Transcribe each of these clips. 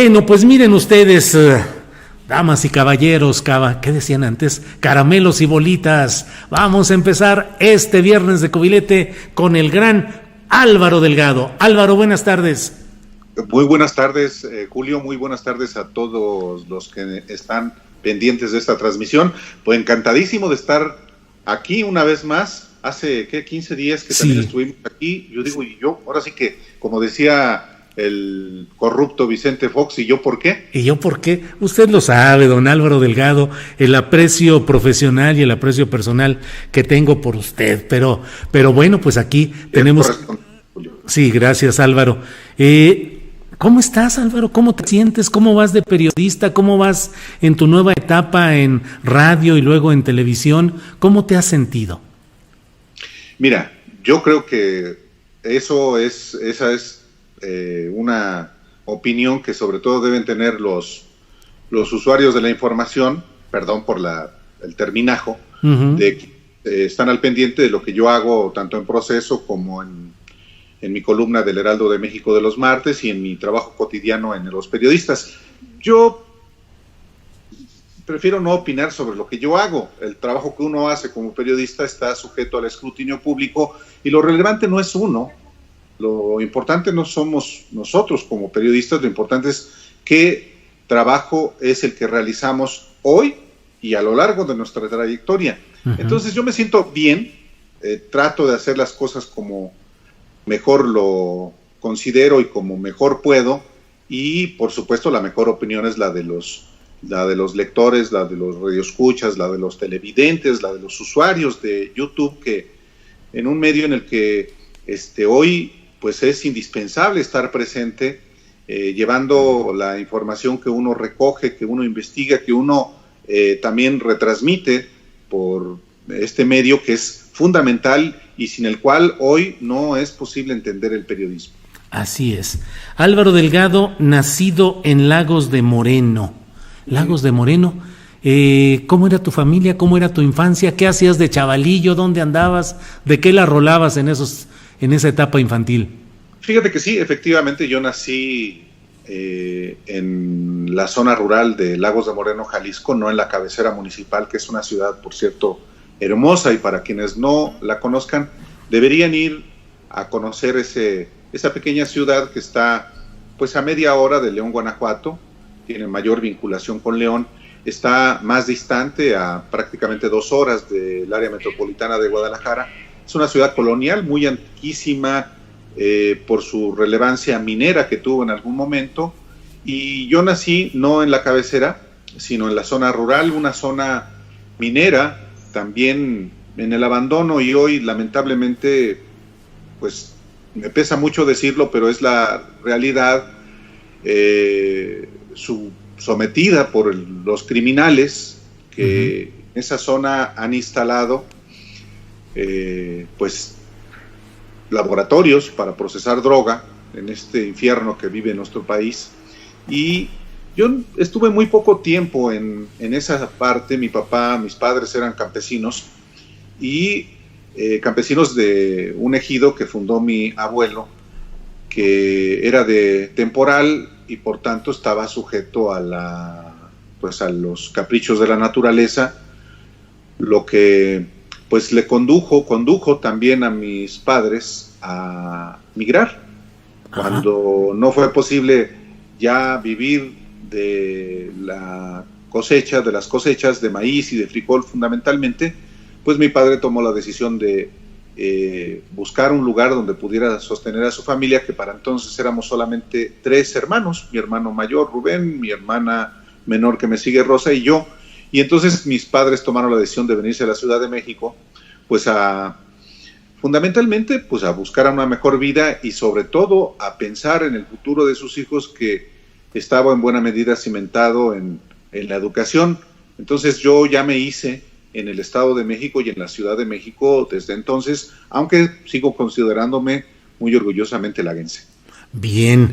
Bueno, pues miren ustedes, damas y caballeros, ¿qué decían antes? Caramelos y bolitas. Vamos a empezar este viernes de cubilete con el gran Álvaro Delgado. Álvaro, buenas tardes. Muy buenas tardes, Julio. Muy buenas tardes a todos los que están pendientes de esta transmisión. Pues encantadísimo de estar aquí una vez más. Hace, 15 días que también estuvimos aquí. Yo digo, y yo, ahora sí que, como decía el corrupto Vicente Fox, ¿y yo por qué? ¿Y yo por qué? Usted lo sabe, don Álvaro Delgado, el aprecio profesional y el aprecio personal que tengo por usted, pero bueno, pues aquí tenemos... Sí, gracias, Álvaro. ¿Cómo estás, Álvaro? ¿Cómo te sientes? ¿Cómo vas de periodista? ¿Cómo vas en tu nueva etapa en radio y luego en televisión? ¿Cómo te has sentido? Mira, yo creo que esa es una opinión que sobre todo deben tener los usuarios de la información, perdón por el terminajo, de que están al pendiente de lo que yo hago tanto en Proceso como en mi columna del Heraldo de México de los martes y en mi trabajo cotidiano en Los Periodistas. Yo prefiero no opinar sobre lo que yo hago. El trabajo que uno hace como periodista está sujeto al escrutinio público y lo relevante no es uno. Lo importante no somos nosotros como periodistas, lo importante es qué trabajo es el que realizamos hoy y a lo largo de nuestra trayectoria. Entonces yo me siento bien, trato de hacer las cosas como mejor lo considero y como mejor puedo, y por supuesto la mejor opinión es la de los lectores, la de los radioescuchas, la de los televidentes, la de los usuarios de YouTube, que en un medio en el que hoy pues es indispensable estar presente, llevando la información que uno recoge, que uno investiga, que uno también retransmite por este medio que es fundamental y sin el cual hoy no es posible entender el periodismo. Así es. Álvaro Delgado, nacido en Lagos de Moreno. Lagos de Moreno. ¿Cómo era tu familia? ¿Cómo era tu infancia? ¿Qué hacías de chavalillo? ¿Dónde andabas? ¿De qué la rolabas en esa etapa infantil? Fíjate que sí, efectivamente yo nací en la zona rural de Lagos de Moreno, Jalisco, no en la cabecera municipal, que es una ciudad, por cierto, hermosa, y para quienes no la conozcan, deberían ir a conocer esa pequeña ciudad que está pues a media hora de León, Guanajuato, tiene mayor vinculación con León, está más distante a prácticamente 2 horas del área metropolitana de Guadalajara. Es una ciudad colonial muy antiquísima por su relevancia minera que tuvo en algún momento, y yo nací no en la cabecera, sino en la zona rural, una zona minera, también en el abandono, y hoy lamentablemente, pues me pesa mucho decirlo, pero es la realidad, sometida por los criminales que en esa zona han instalado pues laboratorios para procesar droga en este infierno que vive nuestro país. Y yo estuve muy poco tiempo en esa parte. Mi papá, mis padres eran campesinos, y campesinos de un ejido que fundó mi abuelo, que era de temporal y por tanto estaba sujeto a los caprichos de la naturaleza, lo que pues le condujo también a mis padres a migrar. Cuando no fue posible ya vivir de las cosechas de maíz y de frijol fundamentalmente, pues mi padre tomó la decisión de buscar un lugar donde pudiera sostener a su familia, que para entonces éramos solamente 3 hermanos, mi hermano mayor Rubén, mi hermana menor que me sigue Rosa y yo. Y entonces mis padres tomaron la decisión de venirse a la Ciudad de México, pues fundamentalmente pues a buscar una mejor vida y sobre todo a pensar en el futuro de sus hijos, que estaba en buena medida cimentado en la educación. Entonces yo ya me hice en el Estado de México y en la Ciudad de México desde entonces, aunque sigo considerándome muy orgullosamente laguense. Bien,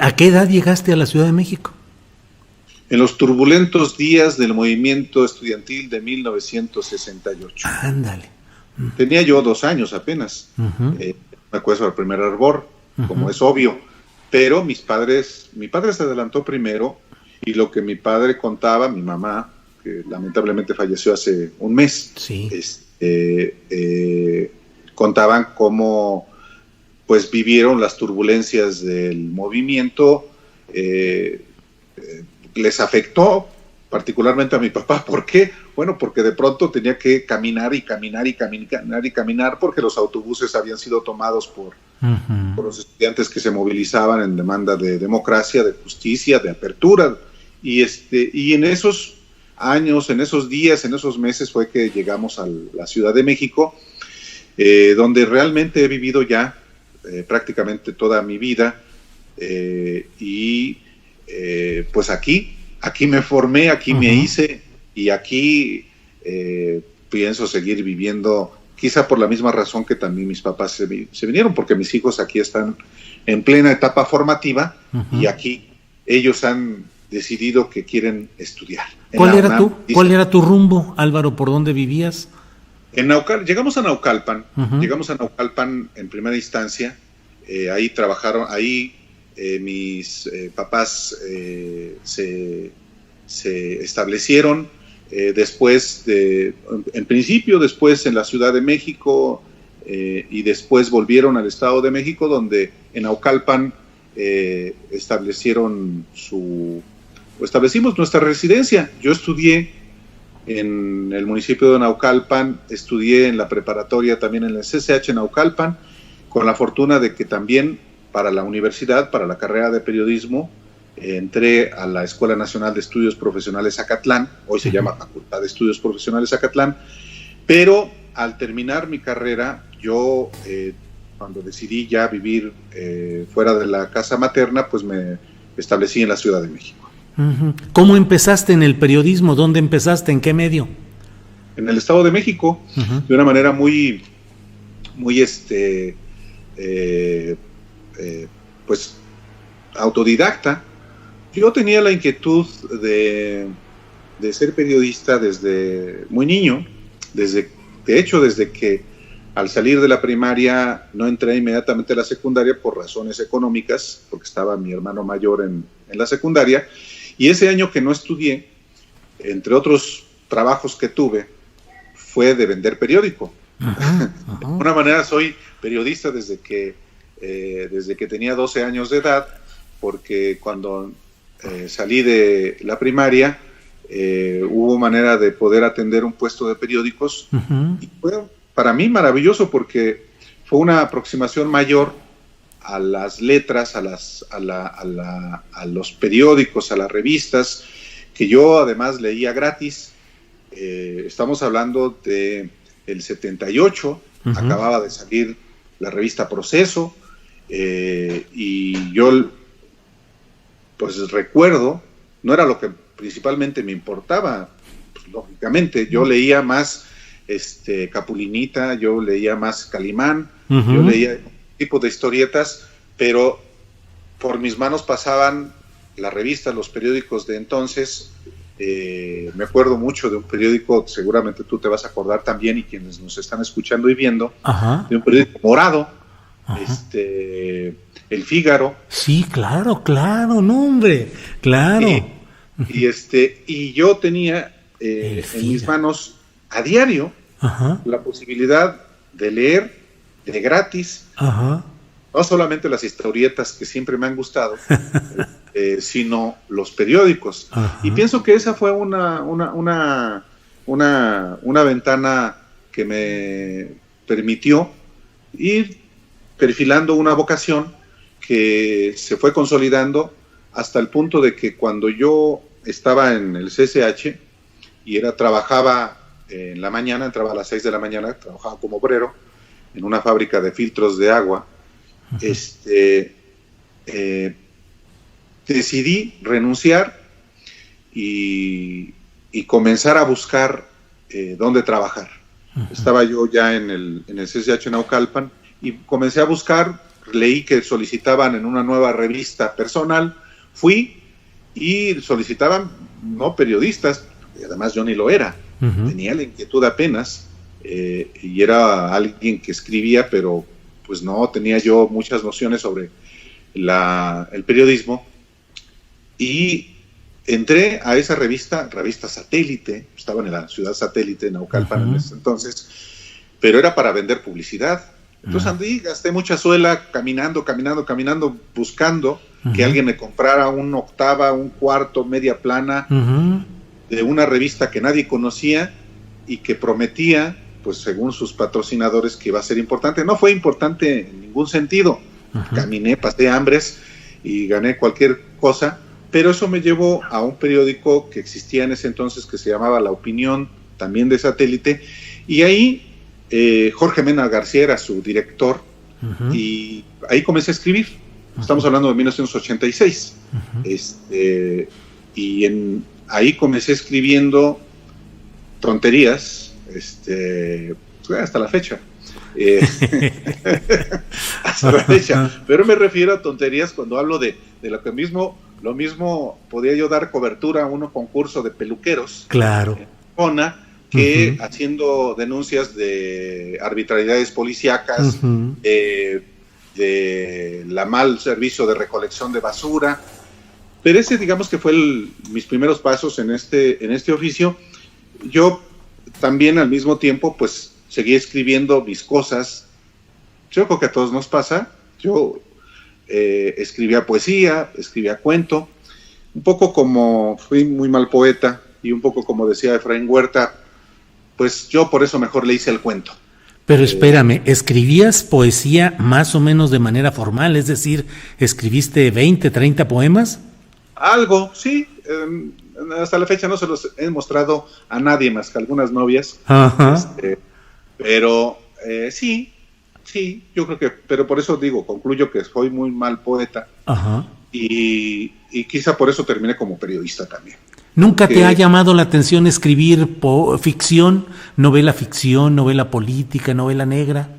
¿a qué edad llegaste a la Ciudad de México? En los turbulentos días del movimiento estudiantil de 1968. Ándale. Tenía yo 2 años apenas. Me acuerdo del primer hervor, como es obvio. pero mi padre se adelantó primero, y lo que mi padre contaba, mi mamá, que lamentablemente falleció hace un mes, sí. Contaban cómo pues vivieron las turbulencias del movimiento, les afectó particularmente a mi papá. ¿Por qué? Bueno, porque de pronto tenía que caminar porque los autobuses habían sido tomados por los estudiantes que se movilizaban en demanda de democracia, de justicia, de apertura, y en esos años, en esos días, en esos meses fue que llegamos a la Ciudad de México, donde realmente he vivido ya prácticamente toda mi vida, pues aquí me formé, aquí me hice, y aquí pienso seguir viviendo, quizá por la misma razón que también mis papás se vinieron, porque mis hijos aquí están en plena etapa formativa, y aquí ellos han decidido que quieren estudiar. ¿Cuál era tu rumbo, Álvaro? ¿Por dónde vivías? Llegamos a Naucalpan, en primera instancia, ahí trabajaron, mis papás se establecieron, después en la Ciudad de México, y después volvieron al Estado de México, donde en Naucalpan establecimos nuestra residencia. Yo estudié en el municipio de Naucalpan, estudié en la preparatoria también en el CCH Naucalpan, con la fortuna de que también para la universidad, para la carrera de periodismo, entré a la Escuela Nacional de Estudios Profesionales Zacatlán, hoy se llama Facultad de Estudios Profesionales Zacatlán, pero al terminar mi carrera, yo cuando decidí ya vivir fuera de la casa materna, pues me establecí en la Ciudad de México. ¿Cómo empezaste en el periodismo? ¿Dónde empezaste? ¿En qué medio? En el Estado de México, de una manera muy pues autodidacta. Yo tenía la inquietud de ser periodista desde muy niño, desde que al salir de la primaria no entré inmediatamente a la secundaria por razones económicas, porque estaba mi hermano mayor en la secundaria, y ese año que no estudié, entre otros trabajos que tuve, fue de vender periódico. De alguna manera soy periodista desde que tenía 12 años de edad, porque cuando salí de la primaria hubo manera de poder atender un puesto de periódicos, y fue para mí maravilloso porque fue una aproximación mayor a las letras, a los periódicos, a las revistas, que yo además leía gratis. Estamos hablando de el 78, acababa de salir la revista Proceso, y yo pues recuerdo, no era lo que principalmente me importaba, pues, lógicamente, yo leía más Capulinita, yo leía más Calimán, yo leía tipo de historietas, pero por mis manos pasaban las revistas, los periódicos de entonces. Me acuerdo mucho de un periódico, seguramente tú te vas a acordar también, y quienes nos están escuchando y viendo, de un periódico morado, El Fígaro. Sí, claro, no, hombre, claro. Y yo tenía en mis manos a diario la posibilidad de leer de gratis, no solamente las historietas que siempre me han gustado, sino los periódicos. Y pienso que esa fue una ventana que me permitió ir perfilando una vocación que se fue consolidando hasta el punto de que cuando yo estaba en el CCH y trabajaba en la mañana, entraba a las 6 de la mañana, trabajaba como obrero en una fábrica de filtros de agua, decidí renunciar y comenzar a buscar dónde trabajar. Estaba yo ya en el CCH Naucalpan y comencé a buscar, leí que solicitaban en una nueva revista personal, fui y solicitaban no periodistas, y además yo ni lo era, tenía la inquietud apenas, y era alguien que escribía, pero pues no tenía yo muchas nociones sobre el periodismo, y entré a esa revista Satélite, estaban en la ciudad Satélite, en Naucalpan en ese entonces, pero era para vender publicidad. Entonces andé, gasté mucha suela caminando, buscando que alguien me comprara una octava, un cuarto, media plana de una revista que nadie conocía y que prometía, pues según sus patrocinadores, que iba a ser importante. No fue importante en ningún sentido. Caminé, pasé hambres y gané cualquier cosa, pero eso me llevó a un periódico que existía en ese entonces que se llamaba La Opinión, también de Satélite, y ahí Jorge Mena García era su director, y ahí comencé a escribir. Estamos hablando de 1986. Ahí comencé escribiendo tonterías, hasta la fecha. Hasta la fecha. Pero me refiero a tonterías cuando hablo de lo que mismo, lo mismo podía yo dar cobertura a un concurso de peluqueros. Claro. En Zona, que haciendo denuncias de arbitrariedades policíacas, de la mal servicio de recolección de basura. Pero ese, digamos que fue mis primeros pasos en este oficio. Yo también al mismo tiempo pues seguí escribiendo mis cosas. Yo creo que a todos nos pasa. Yo escribía poesía, escribía cuento, un poco como fui muy mal poeta y un poco como decía Efraín Huerta, pues yo por eso mejor le hice el cuento. Pero espérame, ¿escribías poesía más o menos de manera formal? Es decir, ¿escribiste 20, 30 poemas? Algo, sí. Hasta la fecha no se los he mostrado a nadie más que a algunas novias. Pero sí, yo creo que, pero por eso concluyo que soy muy mal poeta. Y quizá por eso terminé como periodista también. ¿Nunca te ha llamado la atención escribir ficción, novela política, novela negra?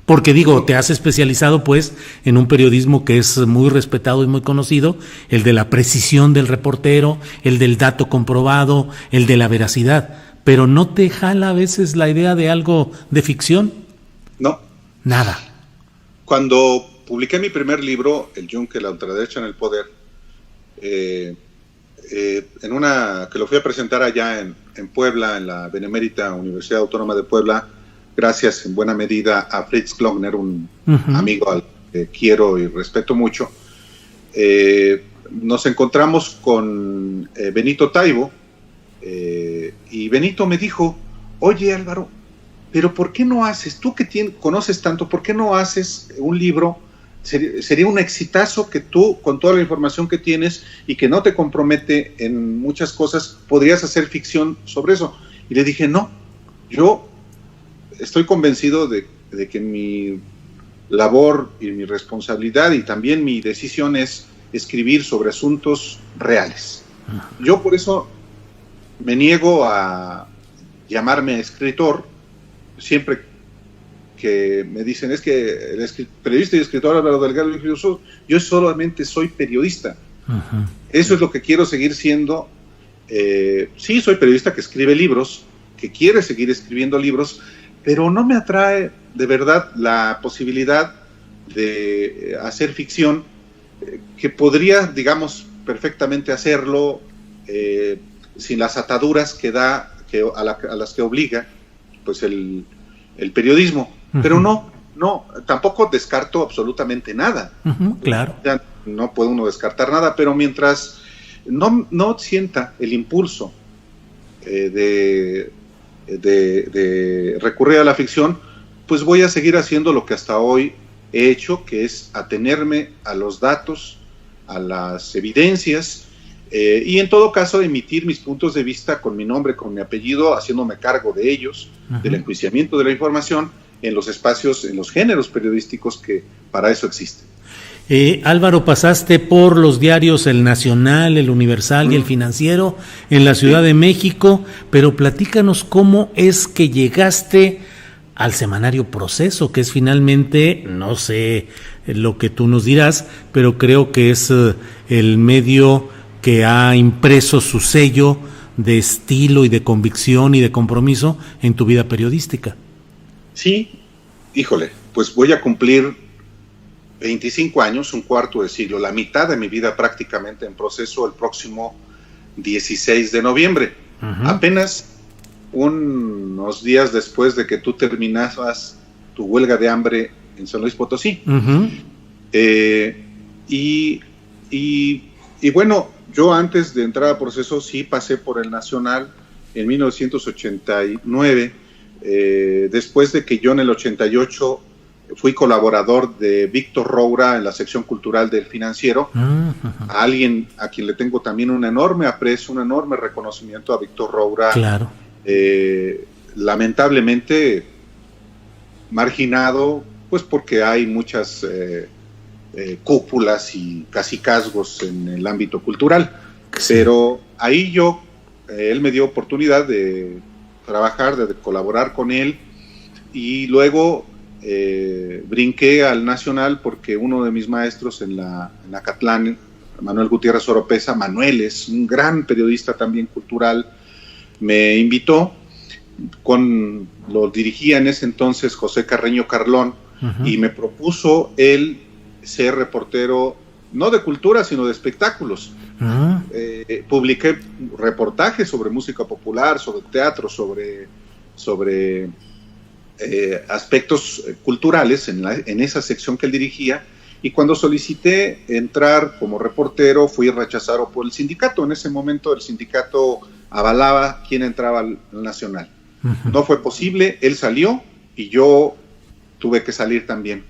Porque te has especializado pues en un periodismo que es muy respetado y muy conocido, el de la precisión del reportero, el del dato comprobado, el de la veracidad, pero ¿no te jala a veces la idea de algo de ficción? No. Nada. Cuando publiqué mi primer libro, El Yunque, la ultraderecha en el poder, en una que lo fui a presentar allá en Puebla, en la Benemérita Universidad Autónoma de Puebla, gracias en buena medida a Fritz Klogner, un amigo al que quiero y respeto mucho. Nos encontramos con Benito Taibo, y Benito me dijo: oye Álvaro, pero ¿por qué no haces, tú que conoces tanto, por qué no haces un libro? Sería un exitazo que tú, con toda la información que tienes y que no te compromete en muchas cosas, podrías hacer ficción sobre eso. Y le dije: no, yo estoy convencido de que mi labor y mi responsabilidad y también mi decisión es escribir sobre asuntos reales. Yo por eso me niego a llamarme escritor. Siempre que me dicen, es que el periodista y escritor Álvaro Delgado, yo solamente soy periodista. Eso es lo que quiero seguir siendo. Sí, soy periodista que escribe libros, que quiere seguir escribiendo libros, pero no me atrae de verdad la posibilidad de hacer ficción, que podría, digamos, perfectamente hacerlo sin las ataduras que da, a las que obliga pues el periodismo. Pero no, tampoco descarto absolutamente nada. Claro. Ya no puede uno descartar nada, pero mientras no sienta el impulso de recurrir a la ficción, pues voy a seguir haciendo lo que hasta hoy he hecho, que es atenerme a los datos, a las evidencias, y en todo caso emitir mis puntos de vista con mi nombre, con mi apellido, haciéndome cargo de ellos, del enjuiciamiento de la información en los espacios, en los géneros periodísticos que para eso existen. Álvaro, pasaste por los diarios El Nacional, El Universal y El Financiero en la Ciudad de México, pero platícanos cómo es que llegaste al semanario Proceso, que es finalmente, no sé lo que tú nos dirás, pero creo que es el medio que ha impreso su sello de estilo y de convicción y de compromiso en tu vida periodística. Sí, híjole, pues voy a cumplir 25 años, un cuarto de siglo, la mitad de mi vida prácticamente en proceso el próximo 16 de noviembre. Apenas unos días después de que tú terminabas tu huelga de hambre en San Luis Potosí. Y bueno, yo antes de entrar a proceso sí pasé por el Nacional en 1989, después de que yo en el 88 fui colaborador de Víctor Roura en la sección cultural del Financiero, a alguien a quien le tengo también un enorme aprecio, un enorme reconocimiento a Víctor Roura, claro. Lamentablemente marginado, pues porque hay muchas cúpulas y cacicazgos en el ámbito cultural, sí. Pero ahí él me dio oportunidad de trabajar, de colaborar con él, y luego brinqué al Nacional porque uno de mis maestros en la Catlán, Manuel Gutiérrez Oropesa, Manuel es un gran periodista también cultural, me invitó, lo dirigía en ese entonces José Carreño Carlón, y me propuso él ser reportero, no de cultura, sino de espectáculos. Publiqué reportajes sobre música popular, sobre teatro, sobre aspectos culturales en esa sección que él dirigía, y cuando solicité entrar como reportero fui rechazado por el sindicato. En ese momento el sindicato avalaba quién entraba al Nacional. No fue posible, él salió y yo tuve que salir también.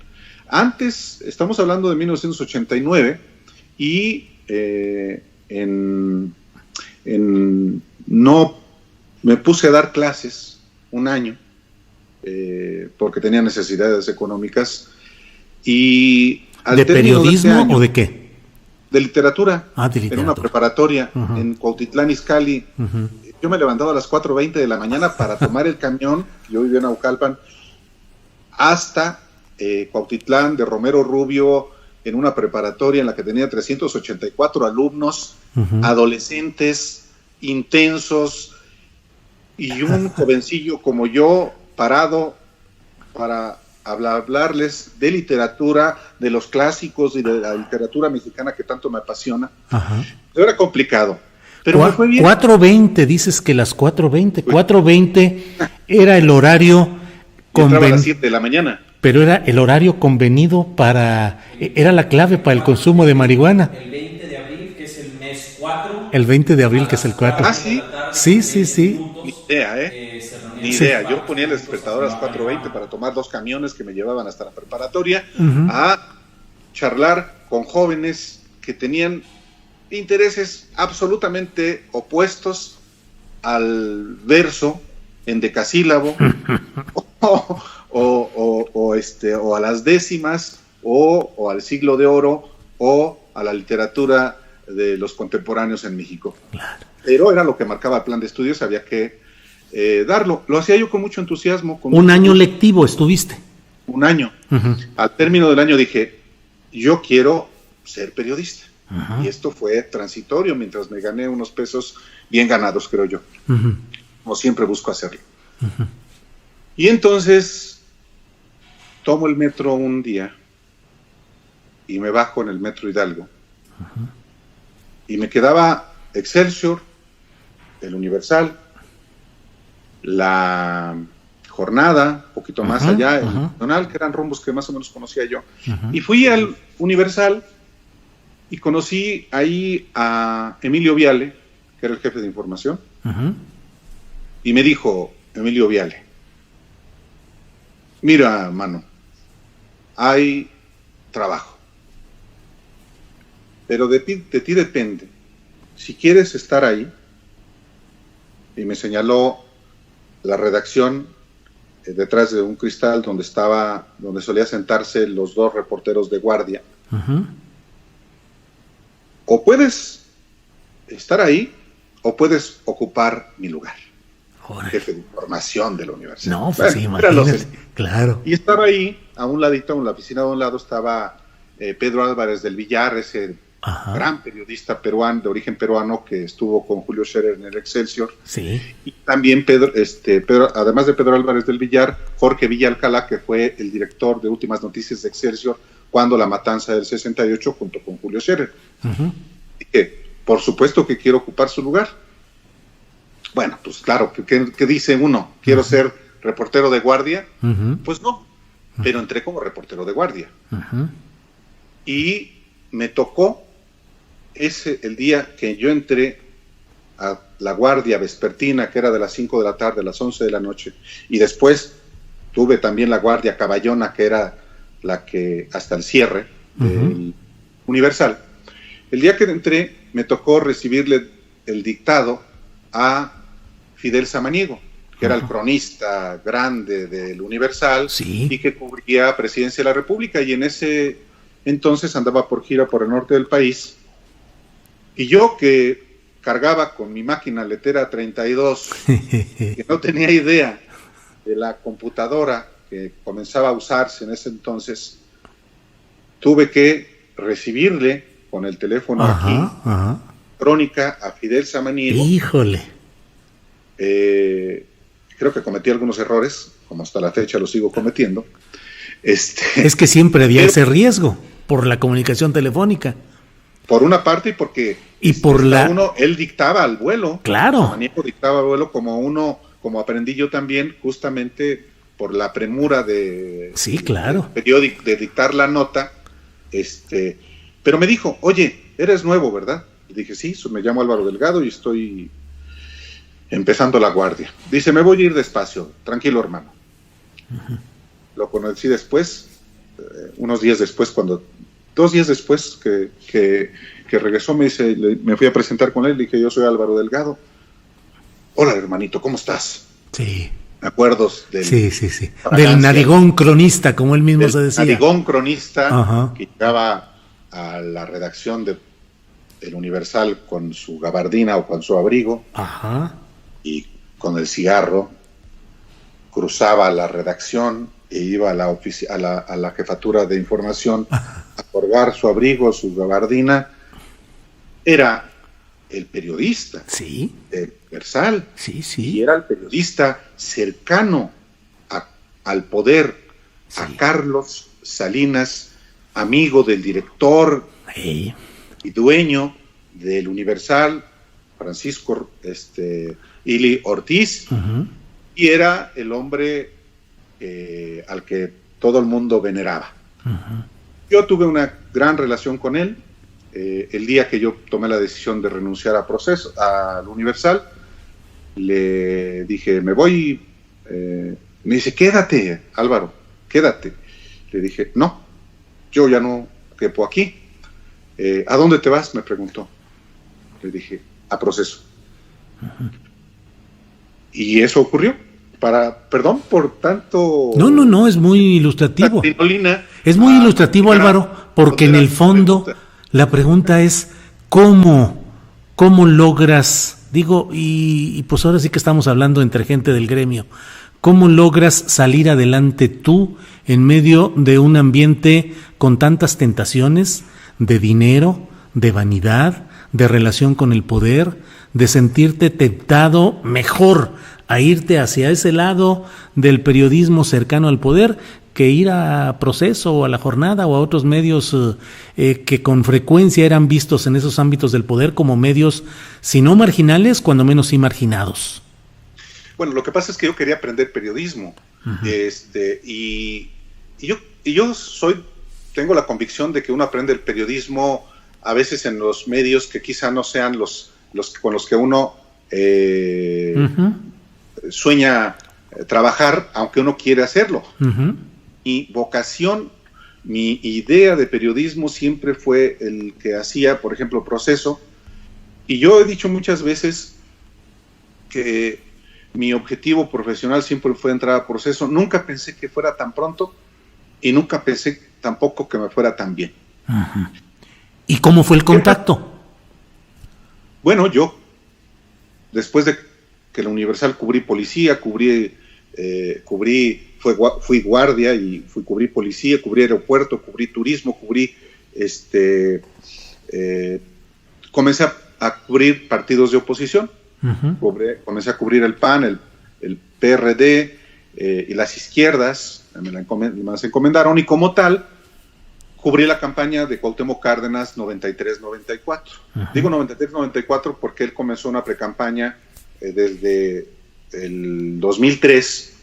Antes, estamos hablando de 1989, y no me puse a dar clases un año, porque tenía necesidades económicas, y ¿de periodismo año, o de qué? De literatura, de literatura. En una preparatoria en Cuautitlán Izcalli. Yo me levantaba a las 4:20 de la mañana para tomar el camión, yo vivía en Naucalpan, hasta Cuautitlán, de Romero Rubio, en una preparatoria en la que tenía 384 alumnos, adolescentes, intensos, y un jovencillo como yo parado para hablarles de literatura, de los clásicos y de la literatura mexicana que tanto me apasiona. Era complicado, pero me fue bien. 4:20, dices que las 4:20, 4:20 era el horario entraba a las 7 de la mañana. Pero era el horario convenido era la clave para el consumo de marihuana. El 20 de abril, que es el mes 4. El 20 de abril, que es el 4. Ah, sí. Sí. Ni idea, Ni idea. Yo ponía el despertador a las 4:20 para tomar 2 camiones que me llevaban hasta la preparatoria a charlar con jóvenes que tenían intereses absolutamente opuestos al verso en decasílabo o a las décimas o al siglo de oro o a la literatura de los contemporáneos en México. Claro. Pero era lo que marcaba el plan de estudios, había que darlo. Lo hacía yo con mucho entusiasmo. ¿Un año lectivo estuviste? Un año. Al término del año dije, yo quiero ser periodista. Y esto fue transitorio mientras me gané unos pesos bien ganados, creo yo. Como siempre busco hacerlo. Y entonces tomo el metro un día y me bajo en el metro Hidalgo. Y me quedaba Excelsior, el Universal, la Jornada, un poquito más allá, el Nacional, que eran rumbos que más o menos conocía yo. Y fui al Universal y conocí ahí a Emilio Viale, que era el jefe de información, y me dijo Emilio Viale, mira, mano, hay trabajo, pero de ti depende. Si quieres estar ahí, y me señaló la redacción detrás de un cristal donde solía sentarse los 2 reporteros de guardia. O puedes estar ahí, o puedes ocupar mi lugar. Jefe de información de la universidad. No, pues sí, imagínate, claro. Y estaba ahí, a un ladito, en la oficina de un lado, estaba Pedro Álvarez del Villar, ese gran periodista peruano, de origen peruano, que estuvo con Julio Scherer en el Excelsior. Sí. Y también Pedro, además de Pedro Álvarez del Villar, Jorge Villa Alcalá, que fue el director de Últimas Noticias de Excelsior cuando la matanza del 68 junto con Julio Scherer. Dije, por supuesto que quiero ocupar su lugar. Bueno, pues claro, ¿qué dice uno? ¿Quiero ser reportero de guardia? Pues no, pero entré como reportero de guardia. Y me tocó el día que yo entré a la guardia vespertina, que era de las 5 de la tarde a las 11 de la noche, y después tuve también la guardia caballona, que era la que hasta el cierre del Universal. El día que entré me tocó recibirle el dictado a Fidel Samaniego, que era el cronista grande del Universal, y que cubría Presidencia de la República, y en ese entonces andaba por gira por el norte del país, y yo que cargaba con mi máquina letera 32, que no tenía idea de la computadora que comenzaba a usarse en ese entonces, tuve que recibirle con el teléfono crónica a Fidel Samaniego. Híjole. Creo que cometí algunos errores, como hasta la fecha lo sigo cometiendo. Es que siempre había ese riesgo por la comunicación telefónica. Por una parte y porque él dictaba al vuelo. Claro. Samaniego dictaba al vuelo como aprendí yo también, justamente por la premura de periódico, de dictar la nota. Pero me dijo, oye, eres nuevo, ¿verdad? Y dije, sí, me llamo Álvaro Delgado y estoy empezando la guardia. Dice, me voy a ir despacio, tranquilo, hermano. Lo conocí después, 2 días después que regresó, me fui a presentar con él, dije, yo soy Álvaro Delgado. Hola, hermanito, ¿cómo estás? Sí. Me acuerdo del narigón cronista, como él mismo se decía. Narigón cronista, que llegaba a la redacción del Universal con su gabardina o con su abrigo, y con el cigarro, cruzaba la redacción e iba a la jefatura de información a colgar su abrigo, su gabardina. Era el periodista del Universal, y era el periodista cercano al poder, a Carlos Salinas, amigo del director y dueño del Universal, Francisco Ili Ortiz, y era el hombre al que todo el mundo veneraba. Yo tuve una gran relación con él. El día que yo tomé la decisión de renunciar al Universal, le dije, me voy. Me dice, quédate, Álvaro, quédate. Le dije, no, yo ya no quepo aquí. ¿A dónde te vas?, me preguntó. Le dije, a Proceso. Y eso ocurrió. Perdón por tanto... No, es muy ilustrativo. Es muy ilustrativo, Álvaro, porque en el fondo la pregunta es ¿cómo logras, y pues ahora sí que estamos hablando entre gente del gremio, cómo logras salir adelante tú en medio de un ambiente con tantas tentaciones de dinero, de vanidad, de relación con el poder, de sentirte tentado mejor a irte hacia ese lado del periodismo cercano al poder que ir a Proceso o a La Jornada o a otros medios que con frecuencia eran vistos en esos ámbitos del poder como medios, si no marginales, cuando menos sí marginados? Bueno, lo que pasa es que yo quería aprender periodismo, y yo tengo la convicción de que uno aprende el periodismo a veces en los medios que quizá no sean los con los que uno sueña trabajar, aunque uno quiere hacerlo. Mi vocación, mi idea de periodismo siempre fue el que hacía, por ejemplo, Proceso, y yo he dicho muchas veces que mi objetivo profesional siempre fue entrar a Proceso. Nunca pensé que fuera tan pronto y nunca pensé tampoco que me fuera tan bien. ¿Y cómo fue el contacto? Bueno, yo, después de que la Universal cubrí policía, fui guardia y cubrí policía, cubrí aeropuerto, cubrí turismo, comencé a cubrir partidos de oposición. Comencé a cubrir el PAN, el PRD y las izquierdas, me las encomendaron, y como tal, cubrí la campaña de Cuauhtémoc Cárdenas 93-94. Digo 93-94 porque él comenzó una precampaña desde el 2003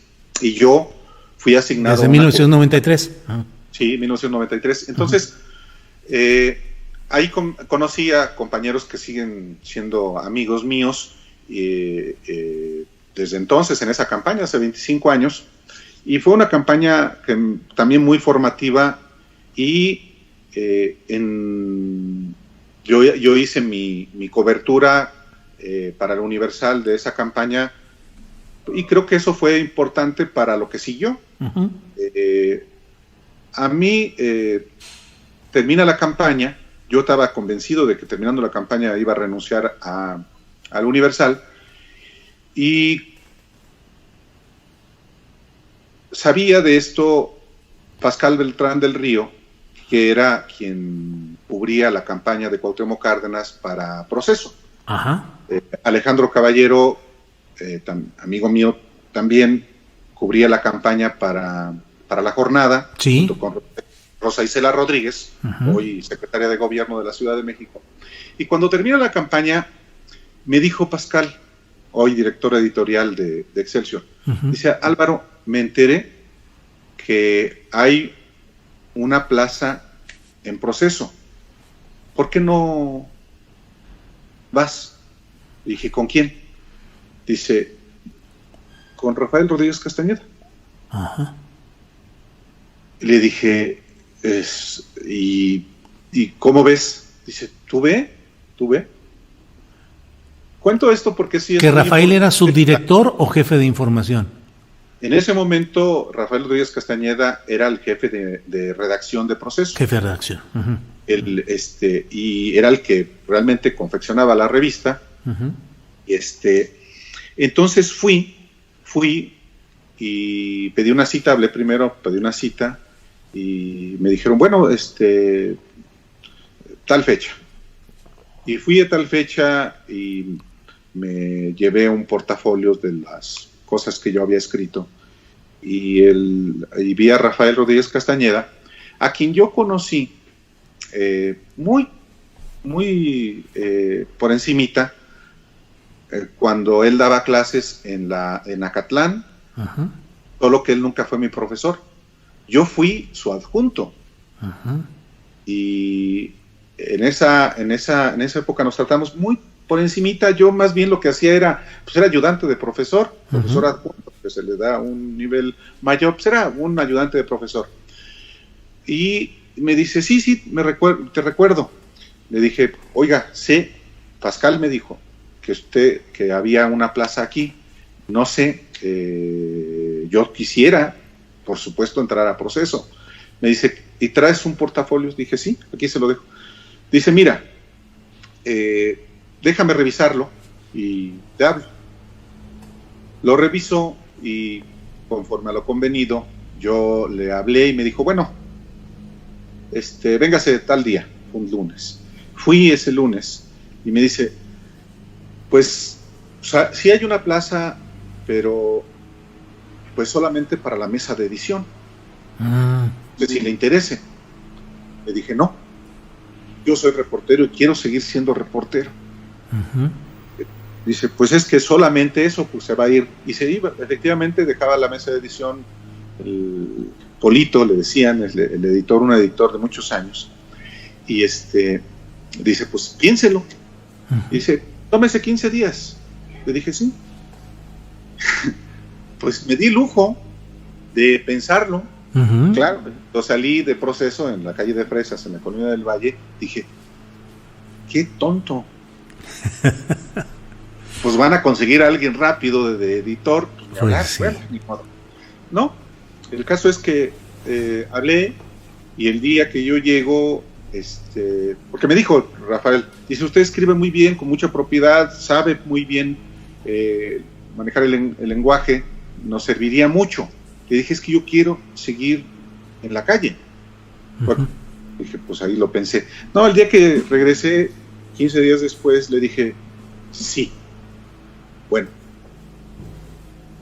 y yo fui asignado... Desde 1993. Sí, 1993. Entonces, ahí conocí a compañeros que siguen siendo amigos míos desde entonces, en esa campaña, hace 25 años. Y fue una campaña también muy formativa y yo hice mi cobertura para el Universal de esa campaña y creo que eso fue importante para lo que siguió. A mí termina la campaña, yo estaba convencido de que terminando la campaña iba a renunciar al Universal y sabía de esto Pascal Beltrán del Río, que era quien cubría la campaña de Cuauhtémoc Cárdenas para Proceso. Alejandro Caballero, amigo mío, también cubría la campaña para La Jornada, junto con Rosa Isela Rodríguez, hoy secretaria de Gobierno de la Ciudad de México. Y cuando termina la campaña, me dijo Pascal, hoy director editorial de Excelsior, dice: Álvaro, me enteré que hay una plaza en Proceso. ¿Por qué no vas? Y dije, ¿con quién? Dice, con Rafael Rodríguez Castañeda. Le dije, ¿y cómo ves? Dice, ¿tú ve? Cuento esto porque sí es... ¿Que Rafael era subdirector o jefe de información? En ese momento, Rafael Rodríguez Castañeda era el jefe de redacción de Proceso. Jefe de redacción. Y era el que realmente confeccionaba la revista. Entonces fui y pedí una cita, hablé primero, pedí una cita y me dijeron, bueno, tal fecha. Y fui a tal fecha y me llevé un portafolio de las cosas que yo había escrito y vi a Rafael Rodríguez Castañeda, a quien yo conocí muy por encimita cuando él daba clases en Acatlán, solo que él nunca fue mi profesor. Yo fui su adjunto y en esa época nos tratamos muy por encimita. Yo más bien lo que hacía era ayudante de profesor adjunto, que se le da un nivel mayor, pues era un ayudante de profesor. Y me dice, sí, te recuerdo. Le dije, oiga, Pascal me dijo que había una plaza aquí, no sé, yo quisiera, por supuesto, entrar a Proceso. Me dice, ¿y traes un portafolio? Dije, sí, aquí se lo dejo. Dice, mira, déjame revisarlo y te hablo. Lo revisó y conforme a lo convenido, yo le hablé y me dijo, bueno, véngase tal día, un lunes. Fui ese lunes y me dice, pues, sí hay una plaza, pero pues solamente para la mesa de edición. Si le interese. Le dije, no, yo soy reportero y quiero seguir siendo reportero. Dice, pues es que solamente eso, pues se va a ir. Y se iba, efectivamente dejaba la mesa de edición, el Polito, le decían, el editor, un editor de muchos años. Y dice, pues piénselo. Dice, tómese 15 días. Le dije, sí. Pues me di lujo de pensarlo. Claro, yo salí de Proceso en la calle de Fresas, en la Colonia del Valle. Dije, qué tonto. Pues van a conseguir a alguien rápido de editor. Pues sí. Bueno, ni modo. No, el caso es que hablé y el día que yo llego, porque me dijo Rafael, dice, usted escribe muy bien, con mucha propiedad, sabe muy bien manejar el lenguaje, nos serviría mucho. Le dije, es que yo quiero seguir en la calle. Bueno, dije, pues ahí lo pensé. No, el día que regresé, 15 días después, le dije, sí. Bueno,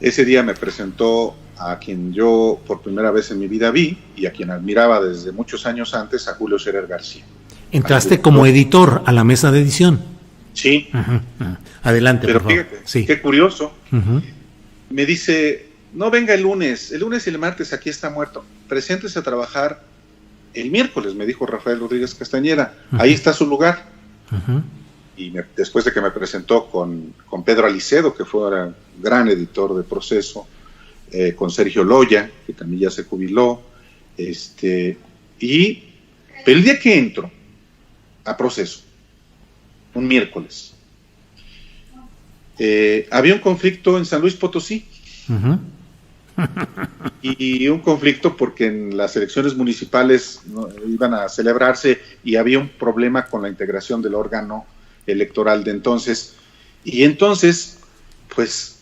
ese día me presentó a quien yo por primera vez en mi vida vi y a quien admiraba desde muchos años antes, a Julio Scherer García. Entraste como editor a la mesa de edición. Sí. Adelante, pero por favor. Fíjate, sí. Qué curioso. Me dice, no venga el lunes y el martes aquí está muerto. Preséntese a trabajar el miércoles, me dijo Rafael Rodríguez Castañeda. Ahí está su lugar. Y después de que me presentó con Pedro Alicedo, que fue ahora gran editor de Proceso, con Sergio Loya, que también ya se jubiló, pero el día que entro a Proceso, un miércoles, había un conflicto en San Luis Potosí, y un conflicto porque en las elecciones municipales iban a celebrarse y había un problema con la integración del órgano electoral de entonces, y entonces, pues,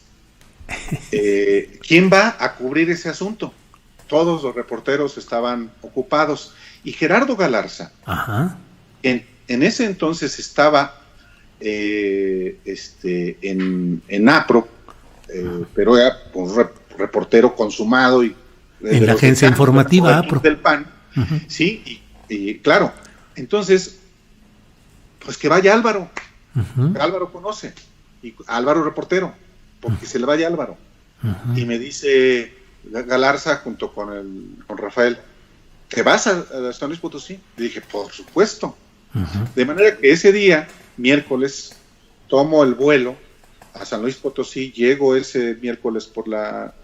¿quién va a cubrir ese asunto? Todos los reporteros estaban ocupados, y Gerardo Galarza, en ese entonces estaba en APRO, pero era un reportero consumado y en la agencia informativa APRO del PAN, sí, y claro, entonces, pues que vaya Álvaro, Álvaro conoce, y Álvaro reportero, porque se le vaya Álvaro, y me dice Galarza junto con Rafael, ¿te vas a San Luis Potosí? Le dije, por supuesto. De manera que ese día, miércoles, tomo el vuelo a San Luis Potosí, llego ese miércoles por la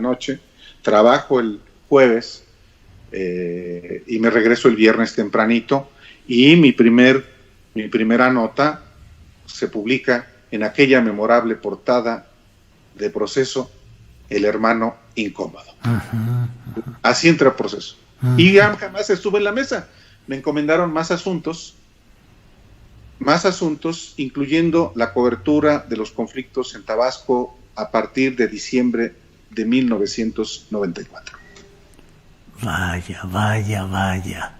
noche, trabajo el jueves y me regreso el viernes tempranito, y mi primera nota se publica en aquella memorable portada de Proceso, El hermano incómodo. Así entra a Proceso. Y ya jamás estuve en la mesa. Me encomendaron más asuntos, incluyendo la cobertura de los conflictos en Tabasco a partir de diciembre de 1994. Vaya.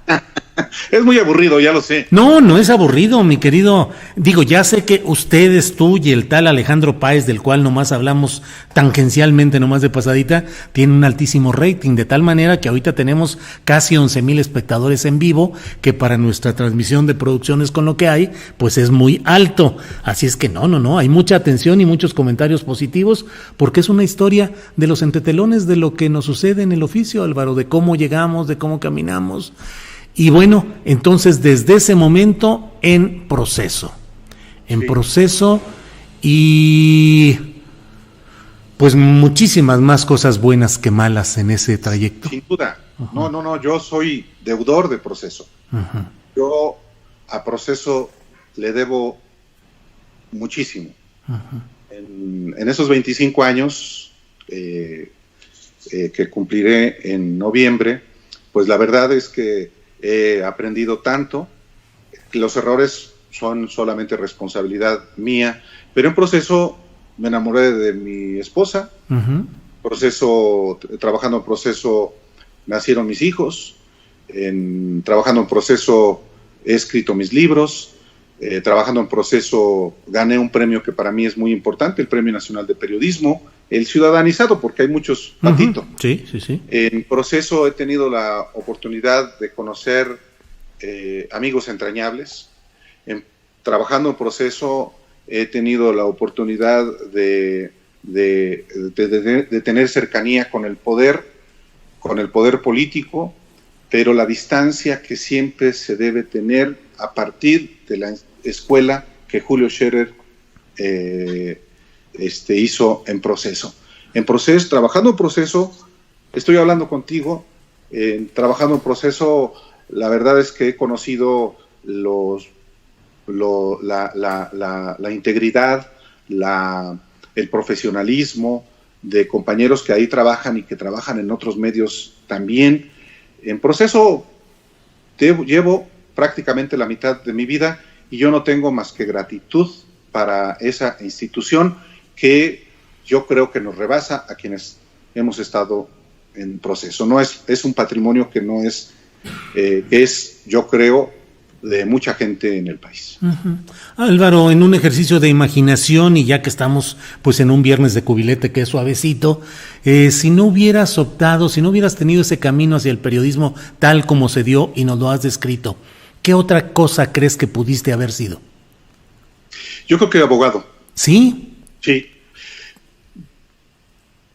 Es muy aburrido, ya lo sé. No es aburrido, mi querido. Digo, ya sé que ustedes, tú y el tal Alejandro Páez, del cual nomás hablamos tangencialmente, nomás de pasadita, tiene un altísimo rating, de tal manera que ahorita tenemos casi 11,000 espectadores en vivo, que para nuestra transmisión de producciones con lo que hay, pues es muy alto. Así es que no, hay mucha atención y muchos comentarios positivos, porque es una historia de los entretelones de lo que nos sucede en el oficio, Álvaro, de cómo llegamos, de cómo caminamos. Y bueno, entonces desde ese momento en Proceso, y pues muchísimas más cosas buenas que malas en ese trayecto. Sin duda, no, yo soy deudor de Proceso. Yo a Proceso le debo muchísimo. En esos 25 años que cumpliré en noviembre, pues la verdad es que he aprendido tanto. Los errores son solamente responsabilidad mía, pero en Proceso me enamoré de mi esposa. Trabajando en Proceso nacieron mis hijos. Trabajando en Proceso he escrito mis libros. Trabajando en Proceso gané un premio que para mí es muy importante, el Premio Nacional de Periodismo, el ciudadanizado, porque hay muchos, Patito. Sí. En Proceso he tenido la oportunidad de conocer amigos entrañables. Trabajando en Proceso he tenido la oportunidad de tener cercanía con el poder político, pero la distancia que siempre se debe tener a partir de la escuela que Julio Scherer hizo en Proceso. Trabajando en Proceso, estoy hablando contigo, trabajando en Proceso, la verdad es que he conocido la integridad, el profesionalismo de compañeros que ahí trabajan y que trabajan en otros medios también. En Proceso llevo prácticamente la mitad de mi vida y yo no tengo más que gratitud para esa institución que yo creo que nos rebasa a quienes hemos estado en Proceso. Es un patrimonio que no es, que es, yo creo, de mucha gente en el país. Uh-huh. Álvaro, en un ejercicio de imaginación, y ya que estamos pues en un viernes de cubilete que es suavecito, si no hubieras optado, si no hubieras tenido ese camino hacia el periodismo tal como se dio y nos lo has descrito, ¿qué otra cosa crees que pudiste haber sido? Yo creo que abogado. ¿Sí? Sí.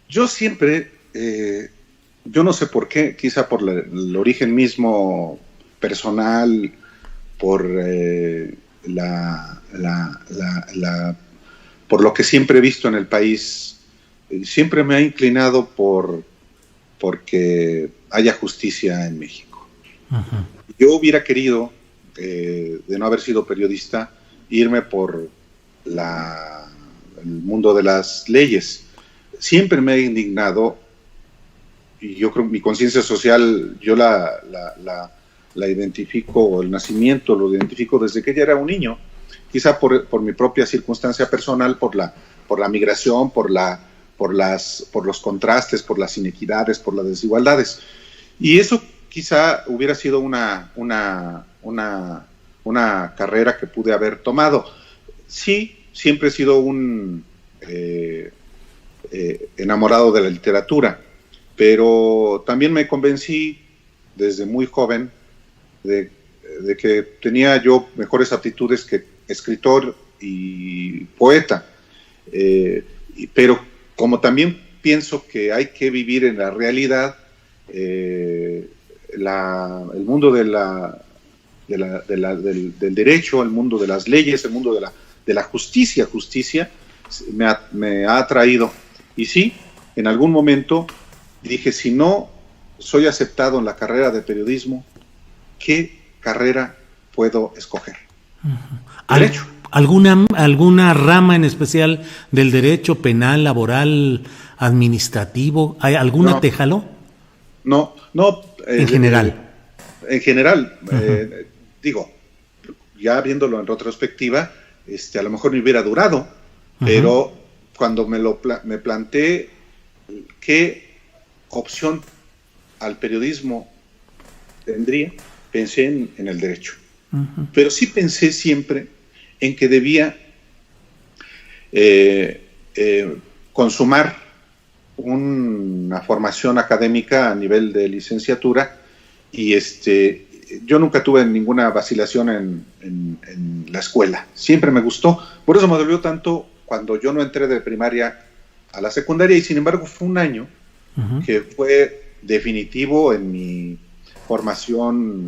Yo siempre, yo no sé por qué, quizá por el origen mismo personal, por por lo que siempre he visto en el país, siempre me ha inclinado porque haya justicia en México. Uh-huh. Yo hubiera querido, de no haber sido periodista, irme por el mundo de las leyes. Siempre me he indignado, y yo creo que mi conciencia social, yo la identifico, el nacimiento lo identifico desde que ya era un niño, quizá por mi propia circunstancia personal, por la migración, por los contrastes, por las inequidades, por las desigualdades. Y eso quizá hubiera sido una carrera que pude haber tomado. Sí, siempre he sido un enamorado de la literatura, pero también me convencí desde muy joven de que tenía yo mejores aptitudes que escritor y poeta, pero como también pienso que hay que vivir en la realidad, el mundo del derecho, el mundo de las leyes, el mundo de la justicia me ha atraído. Y sí, en algún momento dije, si no soy aceptado en la carrera de periodismo, ¿qué carrera puedo escoger? Uh-huh. Derecho. ¿Alguna rama en especial del derecho penal, laboral, administrativo? ¿Alguna te jaló? No. En general. En general, uh-huh. Digo, ya viéndolo en retrospectiva, a lo mejor me hubiera durado, uh-huh. Pero cuando me planteé qué opción al periodismo tendría, pensé en el derecho. Uh-huh. Pero sí pensé siempre en que debía consumar una formación académica a nivel de licenciatura, y yo nunca tuve ninguna vacilación en la escuela. Siempre me gustó. Por eso me dolió tanto cuando yo no entré de primaria a la secundaria, y sin embargo fue un año uh-huh. que fue definitivo en mi formación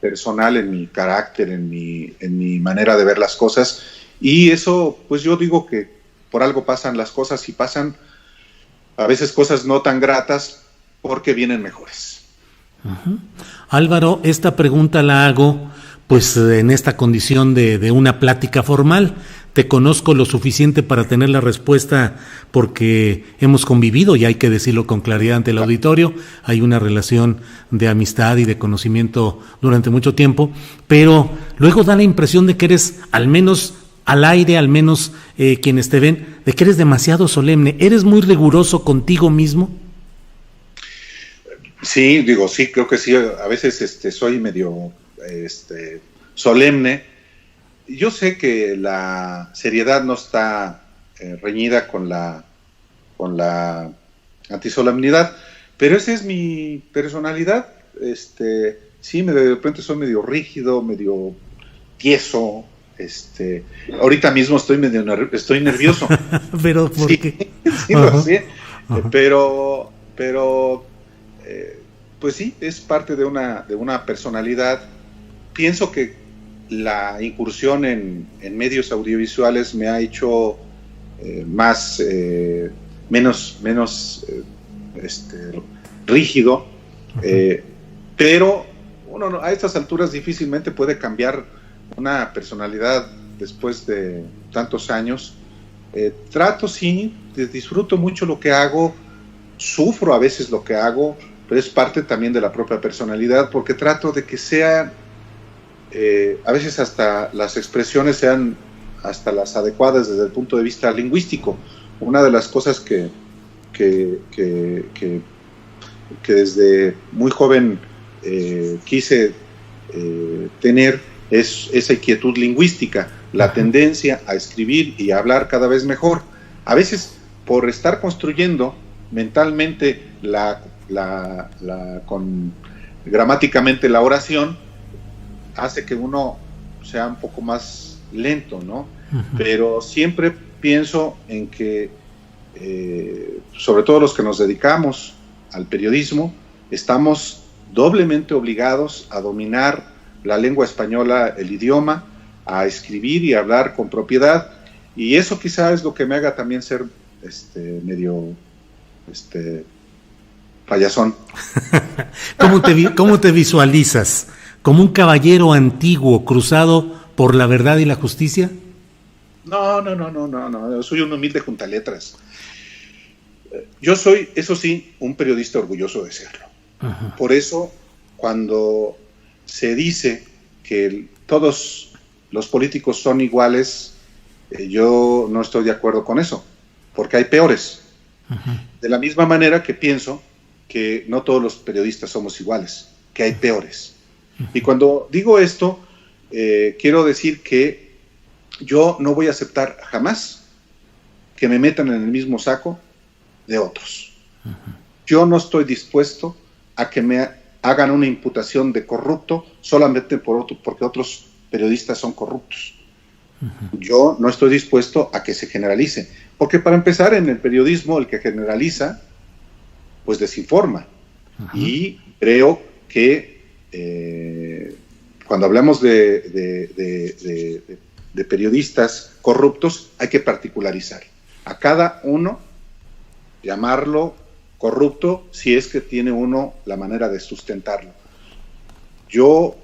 personal, en mi carácter, en mi manera de ver las cosas. Y eso, pues yo digo que por algo pasan las cosas, y pasan a veces cosas no tan gratas porque vienen mejores. Uh-huh. Álvaro, esta pregunta la hago pues en esta condición de una plática formal. Te conozco lo suficiente para tener la respuesta porque hemos convivido, y hay que decirlo con claridad ante el auditorio. Hay una relación de amistad y de conocimiento durante mucho tiempo, pero luego da la impresión de que eres, al menos al aire, al menos quienes te ven, de que eres demasiado solemne. ¿Eres muy riguroso contigo mismo? Sí, creo que sí. A veces soy medio solemne. Yo sé que la seriedad no está reñida con la antisolemnidad, pero esa es mi personalidad. Sí, de repente soy medio rígido, medio tieso. Ahorita mismo estoy nervioso. ¿Pero por qué? Sí, lo sé. Pero pues sí, es parte de una personalidad. Pienso que la incursión en medios audiovisuales me ha hecho menos rígido, pero uno a estas alturas difícilmente puede cambiar una personalidad después de tantos años. Disfruto mucho lo que hago, sufro a veces lo que hago, pero es parte también de la propia personalidad, porque trato de que sea a veces hasta las expresiones sean hasta las adecuadas desde el punto de vista lingüístico. Una de las cosas que desde muy joven quise tener es esa inquietud lingüística, la tendencia a escribir y a hablar cada vez mejor. A veces, por estar construyendo mentalmente gramáticamente la oración, hace que uno sea un poco más lento, ¿no? Pero siempre pienso en que, sobre todo los que nos dedicamos al periodismo, estamos doblemente obligados a dominar la lengua española, el idioma, a escribir y hablar con propiedad, y eso quizá es lo que me haga también ser medio payasón. ¿Cómo te visualizas? ¿Como un caballero antiguo cruzado por la verdad y la justicia? No, yo soy un humilde juntaletras. Yo soy, eso sí, un periodista orgulloso de serlo. Ajá. Por eso, cuando se dice que todos los políticos son iguales, yo no estoy de acuerdo con eso, porque hay peores. Ajá. De la misma manera que pienso que no todos los periodistas somos iguales, que hay peores. Ajá. Y cuando digo esto, quiero decir que yo no voy a aceptar jamás que me metan en el mismo saco de otros. Ajá. Yo no estoy dispuesto a que me hagan una imputación de corrupto solamente porque otros periodistas son corruptos. Uh-huh. Yo no estoy dispuesto a que se generalice, porque para empezar, en el periodismo el que generaliza pues desinforma. Uh-huh. Y creo que cuando hablamos de periodistas corruptos hay que particularizar a cada uno, llamarlo corrupto si es que tiene uno la manera de sustentarlo. Yo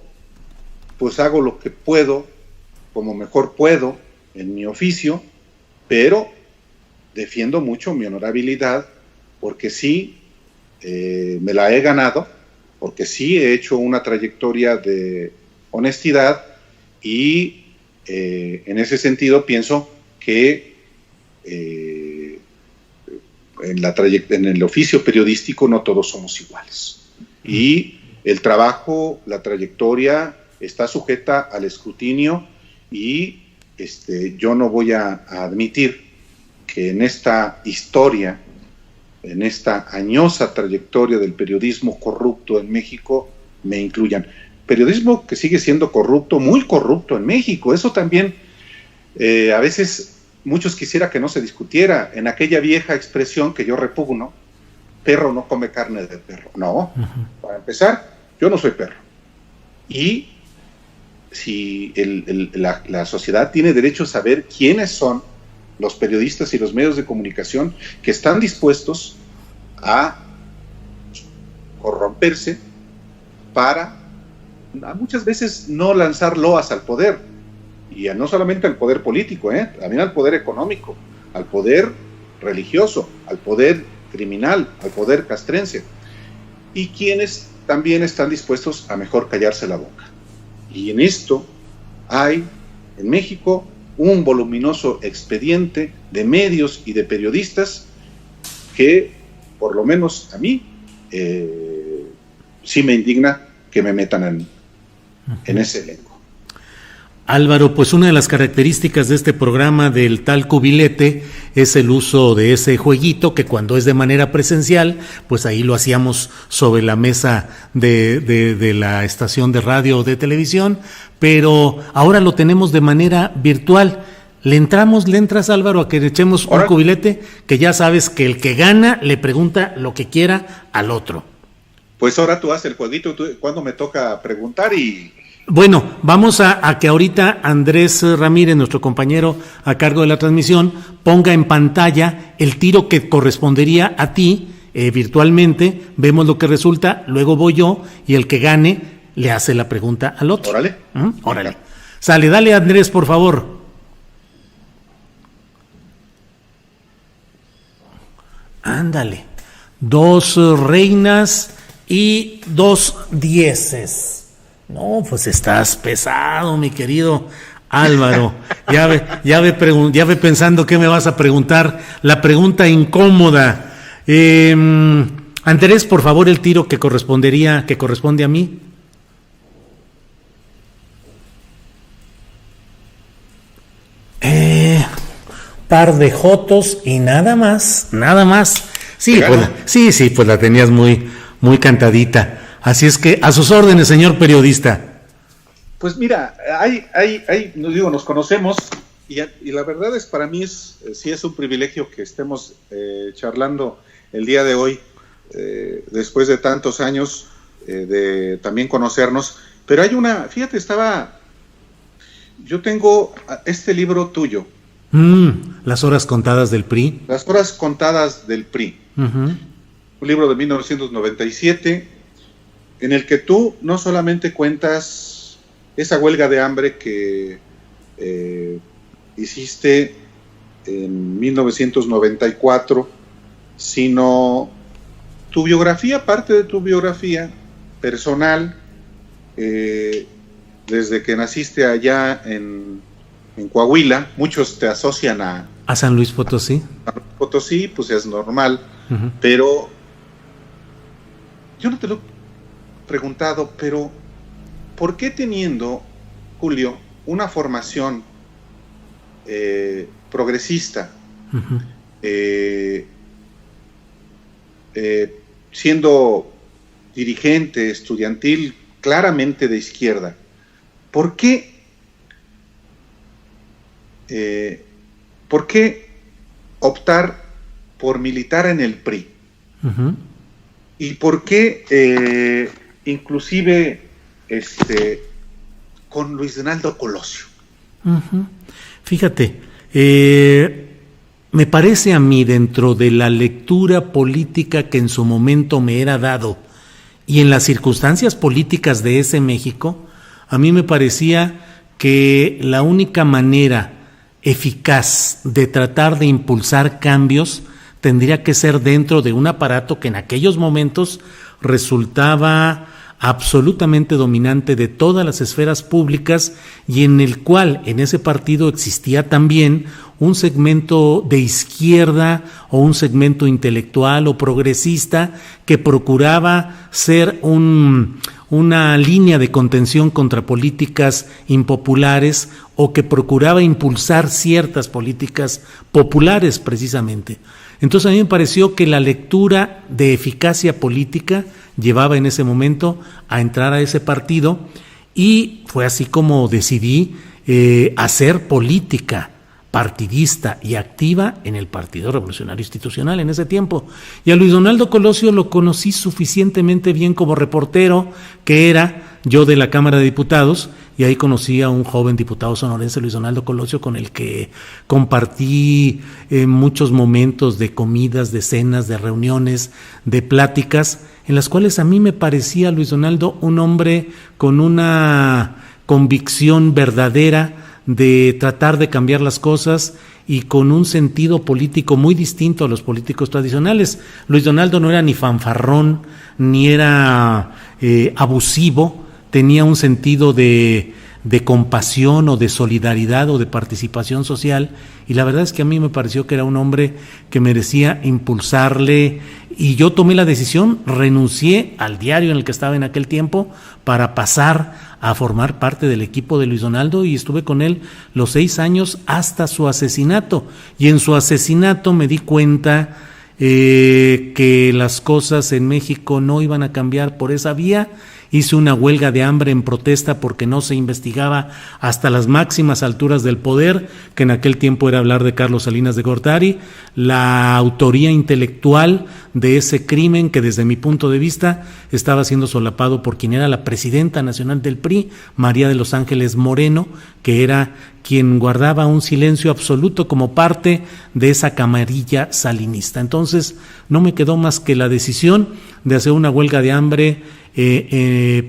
pues hago lo que puedo, como mejor puedo, en mi oficio, pero defiendo mucho mi honorabilidad, porque sí me la he ganado, porque sí he hecho una trayectoria de honestidad y en ese sentido pienso que en el oficio periodístico no todos somos iguales. Y el trabajo, la trayectoria está sujeta al escrutinio y yo no voy a admitir que en esta historia, en esta añosa trayectoria del periodismo corrupto en México, me incluyan. Periodismo que sigue siendo corrupto, muy corrupto en México. Eso también a veces muchos quisiera que no se discutiera en aquella vieja expresión que yo repugno: perro no come carne de perro. No, para empezar, yo no soy perro. Y si la sociedad tiene derecho a saber quiénes son los periodistas y los medios de comunicación que están dispuestos a corromperse para muchas veces no lanzar loas al poder. Y no solamente al poder político, también al poder económico, al poder religioso, al poder criminal, al poder castrense. Y quienes también están dispuestos a mejor callarse la boca. Y en esto hay, en México, un voluminoso expediente de medios y de periodistas que, por lo menos a mí, sí me indigna que me metan en ese elenco. Álvaro, pues una de las características de este programa del tal cubilete es el uso de ese jueguito que cuando es de manera presencial, pues ahí lo hacíamos sobre la mesa de la estación de radio o de televisión, pero ahora lo tenemos de manera virtual. ¿Le entras, Álvaro, a que le echemos un cubilete? Que ya sabes que el que gana le pregunta lo que quiera al otro. Pues ahora tú haces el jueguito, cuando me toca preguntar y... Bueno, vamos a que ahorita Andrés Ramírez, nuestro compañero a cargo de la transmisión, ponga en pantalla el tiro que correspondería a ti virtualmente, vemos lo que resulta, luego voy yo y el que gane le hace la pregunta al otro. Órale. Órale. Sale, dale Andrés, por favor. Ándale. 2 reinas y 2 dieces. No, pues estás pesado, mi querido Álvaro. Ya ve pensando qué me vas a preguntar. La pregunta incómoda. Andrés, por favor, el tiro que corresponde a mí. par de jotos y nada más. Sí, pues la tenías muy, muy cantadita. Así es que a sus órdenes, señor periodista. Pues mira, nos conocemos y la verdad es, para mí sí es un privilegio que estemos charlando el día de hoy, después de tantos años de también conocernos. Pero fíjate, yo tengo este libro tuyo. Las horas contadas del PRI. Las horas contadas del PRI. Uh-huh. Un libro de 1997, en el que tú no solamente cuentas esa huelga de hambre que hiciste en 1994, sino tu biografía, parte de tu biografía personal, desde que naciste allá en Coahuila. Muchos te asocian a San Luis Potosí. Potosí, pues es normal, uh-huh. Pero yo no te lo he preguntado, pero ¿por qué, teniendo, Julio, una formación progresista, uh-huh. Siendo dirigente estudiantil claramente de izquierda, ¿por qué optar por militar en el PRI? Uh-huh. ¿Y por qué inclusive con Luis Donaldo Colosio? Uh-huh. Fíjate, me parece a mí, dentro de la lectura política que en su momento me era dado y en las circunstancias políticas de ese México, a mí me parecía que la única manera eficaz de tratar de impulsar cambios tendría que ser dentro de un aparato que en aquellos momentos resultaba absolutamente dominante de todas las esferas públicas, y en el cual en ese partido existía también un segmento de izquierda o un segmento intelectual o progresista que procuraba ser una línea de contención contra políticas impopulares, o que procuraba impulsar ciertas políticas populares precisamente. Entonces a mí me pareció que la lectura de eficacia política llevaba en ese momento a entrar a ese partido, y fue así como decidí hacer política partidista y activa en el Partido Revolucionario Institucional en ese tiempo. Y a Luis Donaldo Colosio lo conocí suficientemente bien como reportero que era yo de la Cámara de Diputados, y ahí conocí a un joven diputado sonorense, Luis Donaldo Colosio, con el que compartí muchos momentos de comidas, de cenas, de reuniones, de pláticas, en las cuales a mí me parecía Luis Donaldo un hombre con una convicción verdadera de tratar de cambiar las cosas, y con un sentido político muy distinto a los políticos tradicionales. Luis Donaldo no era ni fanfarrón, ni era abusivo, tenía un sentido de compasión o de solidaridad o de participación social, y la verdad es que a mí me pareció que era un hombre que merecía impulsarle, y yo tomé la decisión, renuncié al diario en el que estaba en aquel tiempo para pasar a formar parte del equipo de Luis Donaldo, y estuve con él los 6 años hasta su asesinato. Y en su asesinato me di cuenta que las cosas en México no iban a cambiar por esa vía. Hice una huelga de hambre en protesta porque no se investigaba hasta las máximas alturas del poder, que en aquel tiempo era hablar de Carlos Salinas de Gortari, la autoría intelectual de ese crimen que desde mi punto de vista estaba siendo solapado por quien era la presidenta nacional del PRI, María de los Ángeles Moreno, que era quien guardaba un silencio absoluto como parte de esa camarilla salinista. Entonces no me quedó más que la decisión de hacer una huelga de hambre,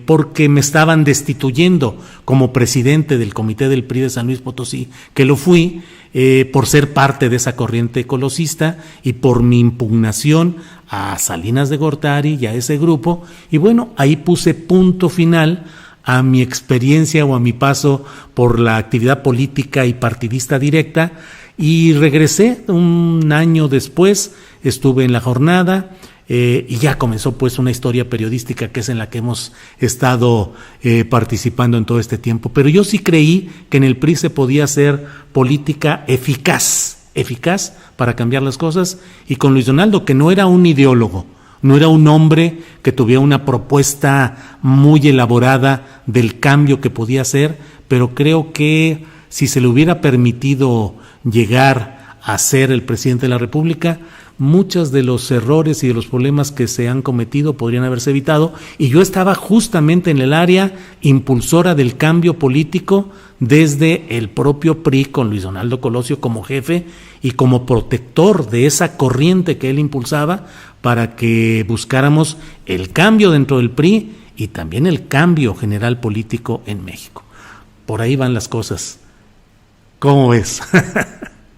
porque me estaban destituyendo como presidente del comité del PRI de San Luis Potosí, que lo fui por ser parte de esa corriente colosista y por mi impugnación a Salinas de Gortari y a ese grupo. Y bueno, ahí puse punto final a mi experiencia o a mi paso por la actividad política y partidista directa, y regresé un año después, estuve en La Jornada, y ya comenzó pues una historia periodística que es en la que hemos estado participando en todo este tiempo. Pero yo sí creí que en el PRI se podía hacer política eficaz, eficaz para cambiar las cosas, y con Luis Donaldo, que no era un ideólogo, no era un hombre que tuviera una propuesta muy elaborada del cambio que podía hacer, pero creo que si se le hubiera permitido llegar a ser el presidente de la República, muchos de los errores y de los problemas que se han cometido podrían haberse evitado, y yo estaba justamente en el área impulsora del cambio político desde el propio PRI, con Luis Donaldo Colosio como jefe y como protector de esa corriente que él impulsaba, para que buscáramos el cambio dentro del PRI y también el cambio general político en México. Por ahí van las cosas. ¿Cómo ves?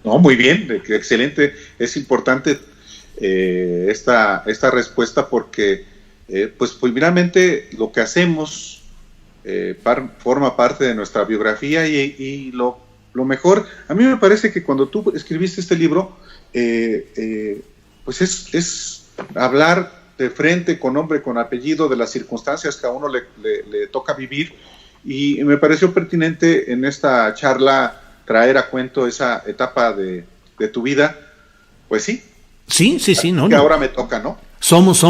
No, muy bien, excelente. Es importante esta respuesta porque, pues primeramente lo que hacemos forma parte de nuestra biografía y lo mejor, a mí me parece que cuando tú escribiste este libro, pues es hablar de frente, con nombre, con apellido, de las circunstancias que a uno le toca vivir, y me pareció pertinente en esta charla traer a cuento esa etapa de tu vida. Pues sí. Sí, no. Ahora me toca, ¿no? Somos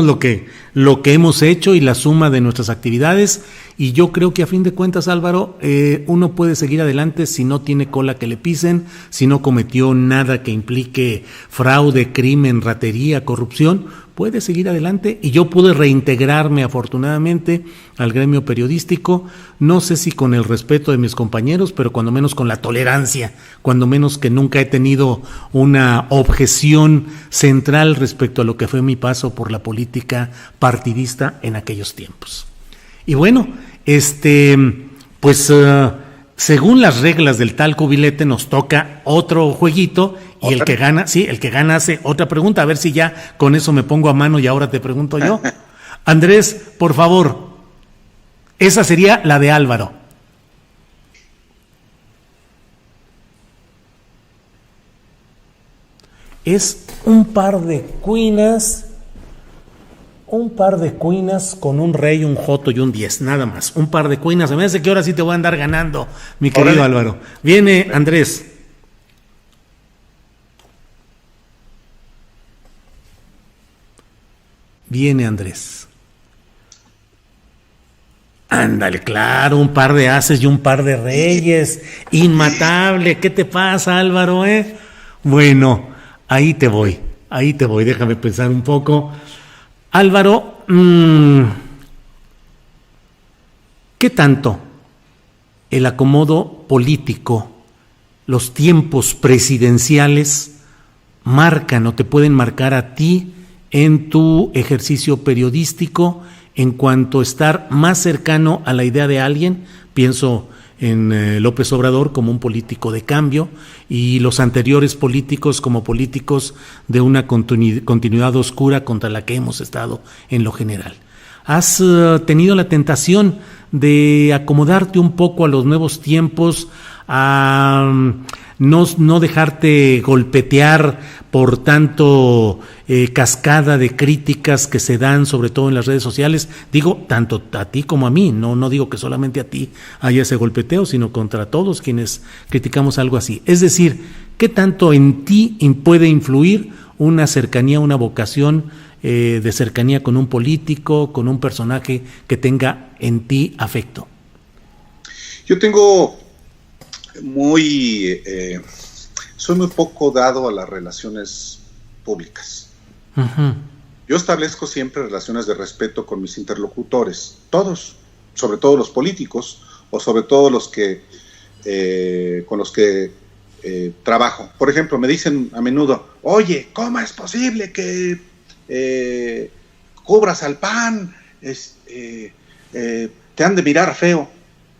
lo que hemos hecho y la suma de nuestras actividades, y yo creo que a fin de cuentas, Álvaro, uno puede seguir adelante si no tiene cola que le pisen, si no cometió nada que implique fraude, crimen, ratería, corrupción, puede seguir adelante, y yo pude reintegrarme afortunadamente al gremio periodístico, no sé si con el respeto de mis compañeros, pero cuando menos con la tolerancia, cuando menos que nunca he tenido una objeción central respecto a lo que fue mi paso por la política partidista en aquellos tiempos. Y bueno, según las reglas del tal cubilete, nos toca otro jueguito, y el que gana hace otra pregunta, a ver si ya con eso me pongo a mano y ahora te pregunto yo. Andrés, por favor, esa sería la de Álvaro. Es un par de cuinas con un rey, un joto y un 10, nada más. Un par de cuinas. Se me hace que ahora sí te voy a andar ganando, mi querido Álvaro. Viene Andrés. Ándale, claro, un par de ases y un par de reyes. Inmatable. ¿Qué te pasa, Álvaro? Bueno, ahí te voy. Déjame pensar un poco. Álvaro, ¿qué tanto el acomodo político, los tiempos presidenciales marcan o te pueden marcar a ti en tu ejercicio periodístico en cuanto a estar más cercano a la idea de alguien? Pienso en López Obrador como un político de cambio, y los anteriores políticos como políticos de una continuidad oscura contra la que hemos estado en lo general. ¿Has tenido la tentación de acomodarte un poco a los nuevos tiempos, a no dejarte golpetear por tanto cascada de críticas que se dan, sobre todo en las redes sociales? Digo, tanto a ti como a mí, no digo que solamente a ti haya ese golpeteo, sino contra todos quienes criticamos algo así. Es decir, ¿qué tanto en ti puede influir una cercanía, una vocación de cercanía con un político, con un personaje que tenga en ti afecto? Yo tengo soy muy poco dado a las relaciones públicas. Uh-huh. Yo establezco siempre relaciones de respeto con mis interlocutores, todos, sobre todo los políticos, o sobre todo los que con los que trabajo. Por ejemplo, me dicen a menudo: oye, ¿cómo es posible que cubras al PAN? Te han de mirar feo.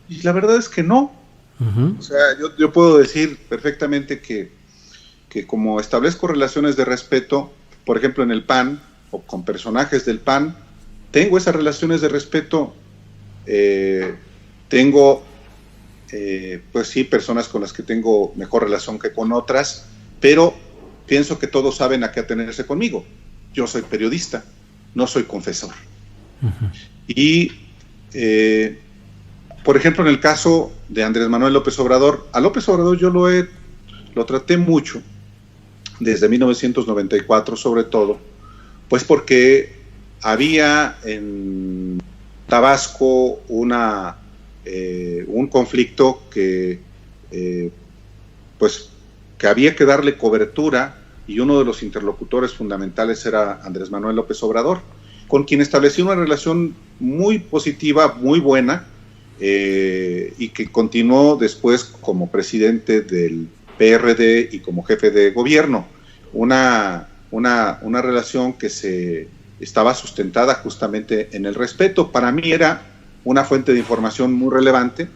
Y la verdad es que no. Uh-huh. O sea, yo puedo decir perfectamente que como establezco relaciones de respeto, por ejemplo en el PAN o con personajes del PAN, tengo esas relaciones de respeto. Tengo pues sí, personas con las que tengo mejor relación que con otras, pero pienso que todos saben a qué atenerse conmigo. Yo soy periodista, no soy confesor. Uh-huh. Y por ejemplo, en el caso de Andrés Manuel López Obrador, a López Obrador yo lo he lo traté mucho, desde 1994 sobre todo, pues porque había en Tabasco un conflicto que había que darle cobertura, y uno de los interlocutores fundamentales era Andrés Manuel López Obrador, con quien establecí una relación muy positiva, muy buena, y que continuó después como presidente del PRD y como jefe de gobierno. Una relación que estaba sustentada justamente en el respeto. Para mí era una fuente de información muy relevante,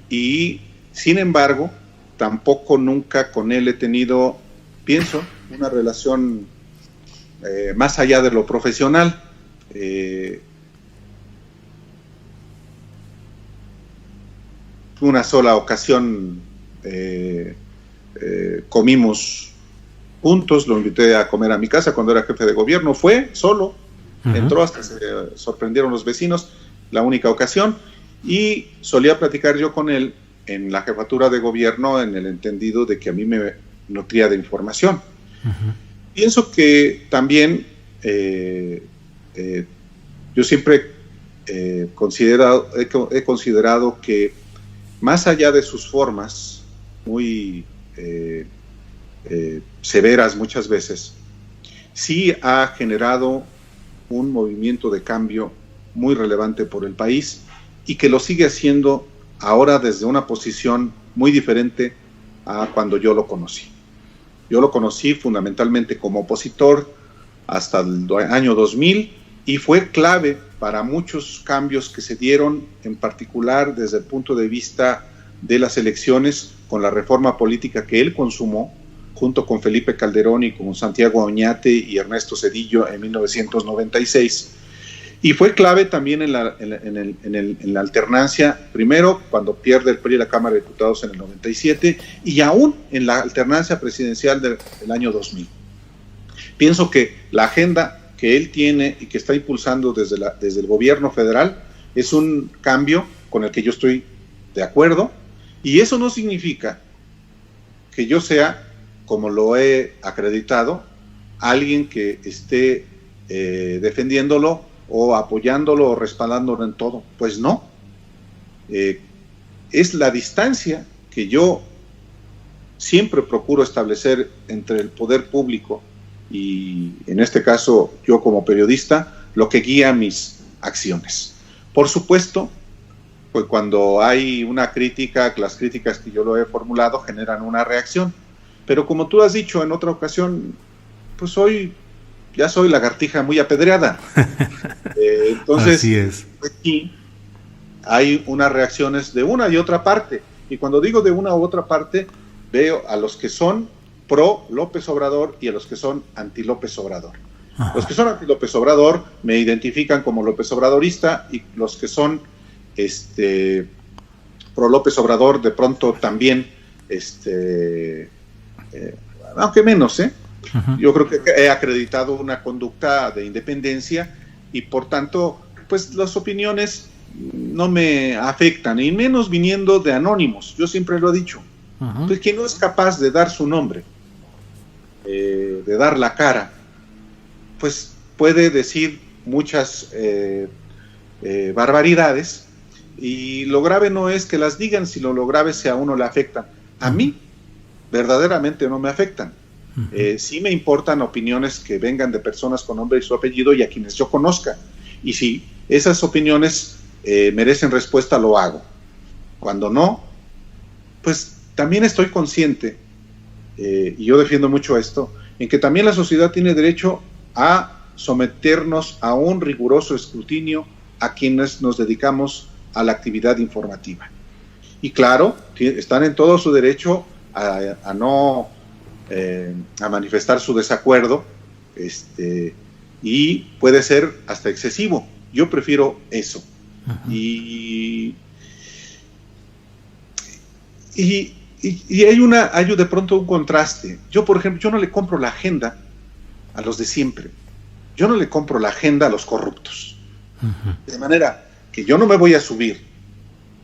y sin embargo tampoco nunca con él he tenido, pienso, una relación más allá de lo profesional. Una sola ocasión comimos juntos, lo invité a comer a mi casa cuando era jefe de gobierno, fue solo, entró, hasta se sorprendieron los vecinos, la única ocasión, y solía platicar yo con él en la jefatura de gobierno, en el entendido de que a mí me nutría de información. Pienso que también yo siempre he considerado que más allá de sus formas muy severas muchas veces, sí ha generado un movimiento de cambio muy relevante por el país, y que lo sigue haciendo ahora desde una posición muy diferente a cuando yo lo conocí. Yo lo conocí fundamentalmente como opositor hasta el año 2000, y fue clave para muchos cambios que se dieron, en particular desde el punto de vista de las elecciones, con la reforma política que él consumó, junto con Felipe Calderón y con Santiago Oñate y Ernesto Zedillo en 1996. Y fue clave también en la alternancia, primero cuando pierde el PRI la Cámara de Diputados en el 97, y aún en la alternancia presidencial del año 2000. Pienso que la agenda que él tiene y que está impulsando desde el gobierno federal es un cambio con el que yo estoy de acuerdo, y eso no significa que yo sea, como lo he acreditado, alguien que esté defendiéndolo o apoyándolo o respaldándolo en todo. Pues no. Es la distancia que yo siempre procuro establecer entre el poder público y, en este caso, yo como periodista, lo que guía mis acciones. Por supuesto, pues cuando hay una crítica, las críticas que yo lo he formulado generan una reacción, pero como tú has dicho en otra ocasión, pues ya soy lagartija muy apedreada. Entonces, así es. Aquí hay unas reacciones de una y otra parte, y cuando digo de una u otra parte, veo a los que son pro López Obrador y a los que son anti López Obrador. Ajá. Los que son anti López Obrador me identifican como López Obradorista, y los que son pro López Obrador de pronto también, aunque menos, uh-huh. Yo creo que he acreditado una conducta de independencia, y por tanto, pues las opiniones no me afectan, y menos viniendo de anónimos. Yo siempre lo he dicho. Uh-huh. Pues quien no es capaz de dar su nombre, de dar la cara, pues puede decir muchas barbaridades, y lo grave no es que las digan, sino lo grave si a uno le afectan. A mí verdaderamente no me afectan. Sí me importan opiniones que vengan de personas con nombre y su apellido y a quienes yo conozca, y si esas opiniones merecen respuesta, lo hago. Cuando no, pues también estoy consciente, y yo defiendo mucho esto, en que también la sociedad tiene derecho a someternos a un riguroso escrutinio a quienes nos dedicamos a la actividad informativa. Y claro, están en todo su derecho a manifestar su desacuerdo, y puede ser hasta excesivo. Yo prefiero eso. Uh-huh. Y hay de pronto un contraste. Yo, por ejemplo, yo no le compro la agenda a los de siempre. Yo no le compro la agenda a los corruptos. Uh-huh. De manera que yo no me voy a subir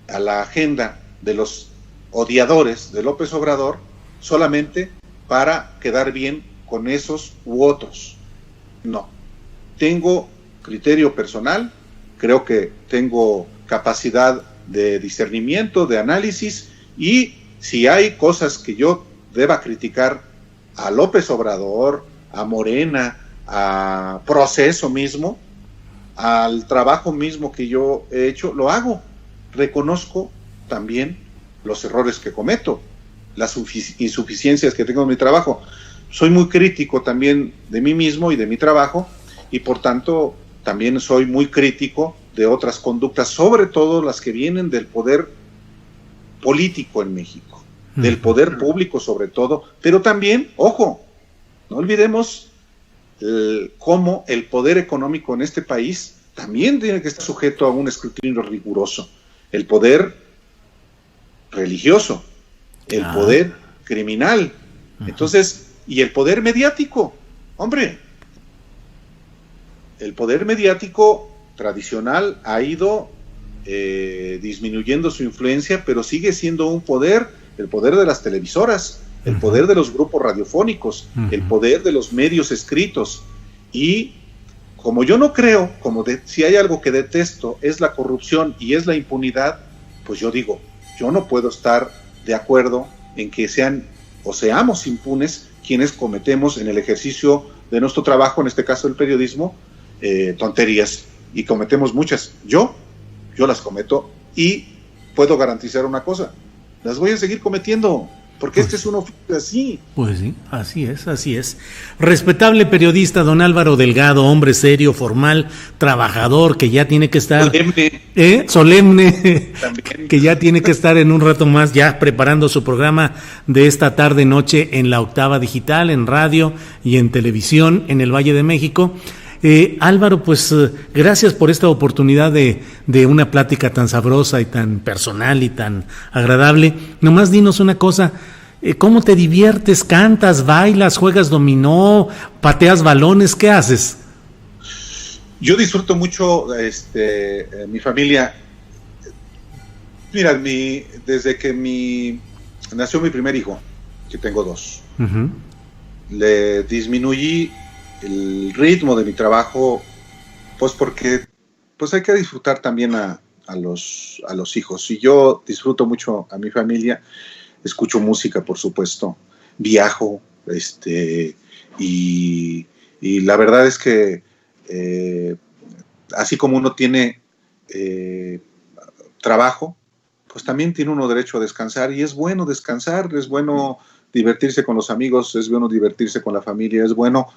a la agenda de los odiadores de López Obrador solamente para quedar bien con esos u otros. No. Tengo criterio personal, creo que tengo capacidad de discernimiento, de análisis, y si hay cosas que yo deba criticar a López Obrador, a Morena, a Proceso mismo, al trabajo mismo que yo he hecho, lo hago. Reconozco también los errores que cometo, las insuficiencias que tengo en mi trabajo. Soy muy crítico también de mí mismo y de mi trabajo, y por tanto también soy muy crítico de otras conductas, sobre todo las que vienen del poder político en México, del poder público sobre todo, pero también, ojo, no olvidemos cómo el poder económico en este país también tiene que estar sujeto a un escrutinio riguroso. El poder religioso, el poder criminal, entonces, y el poder mediático. Hombre, el poder mediático tradicional ha ido disminuyendo su influencia, pero sigue siendo un poder, el poder de las televisoras, el poder de los grupos radiofónicos, el poder de los medios escritos. Y como yo no creo, si hay algo que detesto es la corrupción y es la impunidad, pues yo digo, yo no puedo estar de acuerdo en que seamos impunes quienes cometemos en el ejercicio de nuestro trabajo, en este caso el periodismo, tonterías, y cometemos muchas. Yo las cometo, y puedo garantizar una cosa: las voy a seguir cometiendo, porque este es un oficio así. Pues sí, así es. Respetable periodista don Álvaro Delgado, hombre serio, formal, trabajador, que ya tiene que estar solemne, que ya tiene que estar en un rato más ya preparando su programa de esta tarde noche en la Octava Digital, en radio y en televisión en el Valle de México. Álvaro, pues gracias por esta oportunidad de una plática tan sabrosa y tan personal y tan agradable. Nomás dinos una cosa, ¿cómo te diviertes? ¿Cantas, bailas, juegas dominó, pateas balones? ¿Qué haces? Yo disfruto mucho mi familia. Mira, desde que nació mi primer hijo, que tengo 2, le disminuí el ritmo de mi trabajo, pues porque pues hay que disfrutar también a los hijos. Y yo disfruto mucho a mi familia, escucho música, por supuesto, viajo, y la verdad es que así como uno tiene trabajo, pues también tiene uno derecho a descansar, y es bueno descansar, es bueno divertirse con los amigos, es bueno divertirse con la familia, es bueno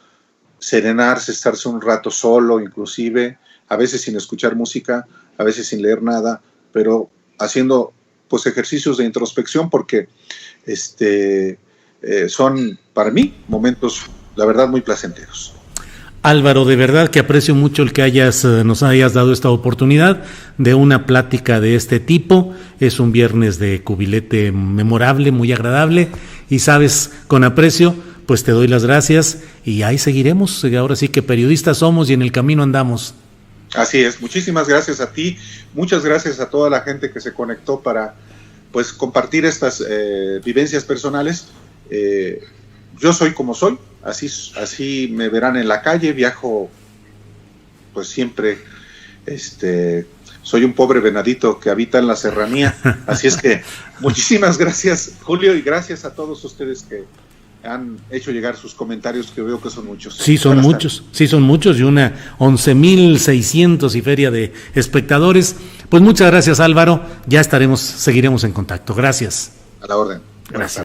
serenarse, estarse un rato solo, inclusive, a veces sin escuchar música, a veces sin leer nada, pero haciendo pues ejercicios de introspección, porque son para mí momentos, la verdad, muy placenteros. Álvaro, de verdad que aprecio mucho el que nos hayas dado esta oportunidad de una plática de este tipo. Es un viernes de cubilete memorable, muy agradable, y sabes, con aprecio, pues te doy las gracias, y ahí seguiremos. Ahora sí que periodistas somos y en el camino andamos. Así es, muchísimas gracias a ti, muchas gracias a toda la gente que se conectó para pues compartir estas vivencias personales. Yo soy como soy, así me verán en la calle, viajo pues siempre, soy un pobre venadito que habita en la serranía, así es que muchísimas gracias, Julio, y gracias a todos ustedes que han hecho llegar sus comentarios, que veo que son muchos. Sí, son muchos, y una 11,600 y feria de espectadores. Pues muchas gracias, Álvaro, seguiremos en contacto. Gracias. A la orden. Gracias.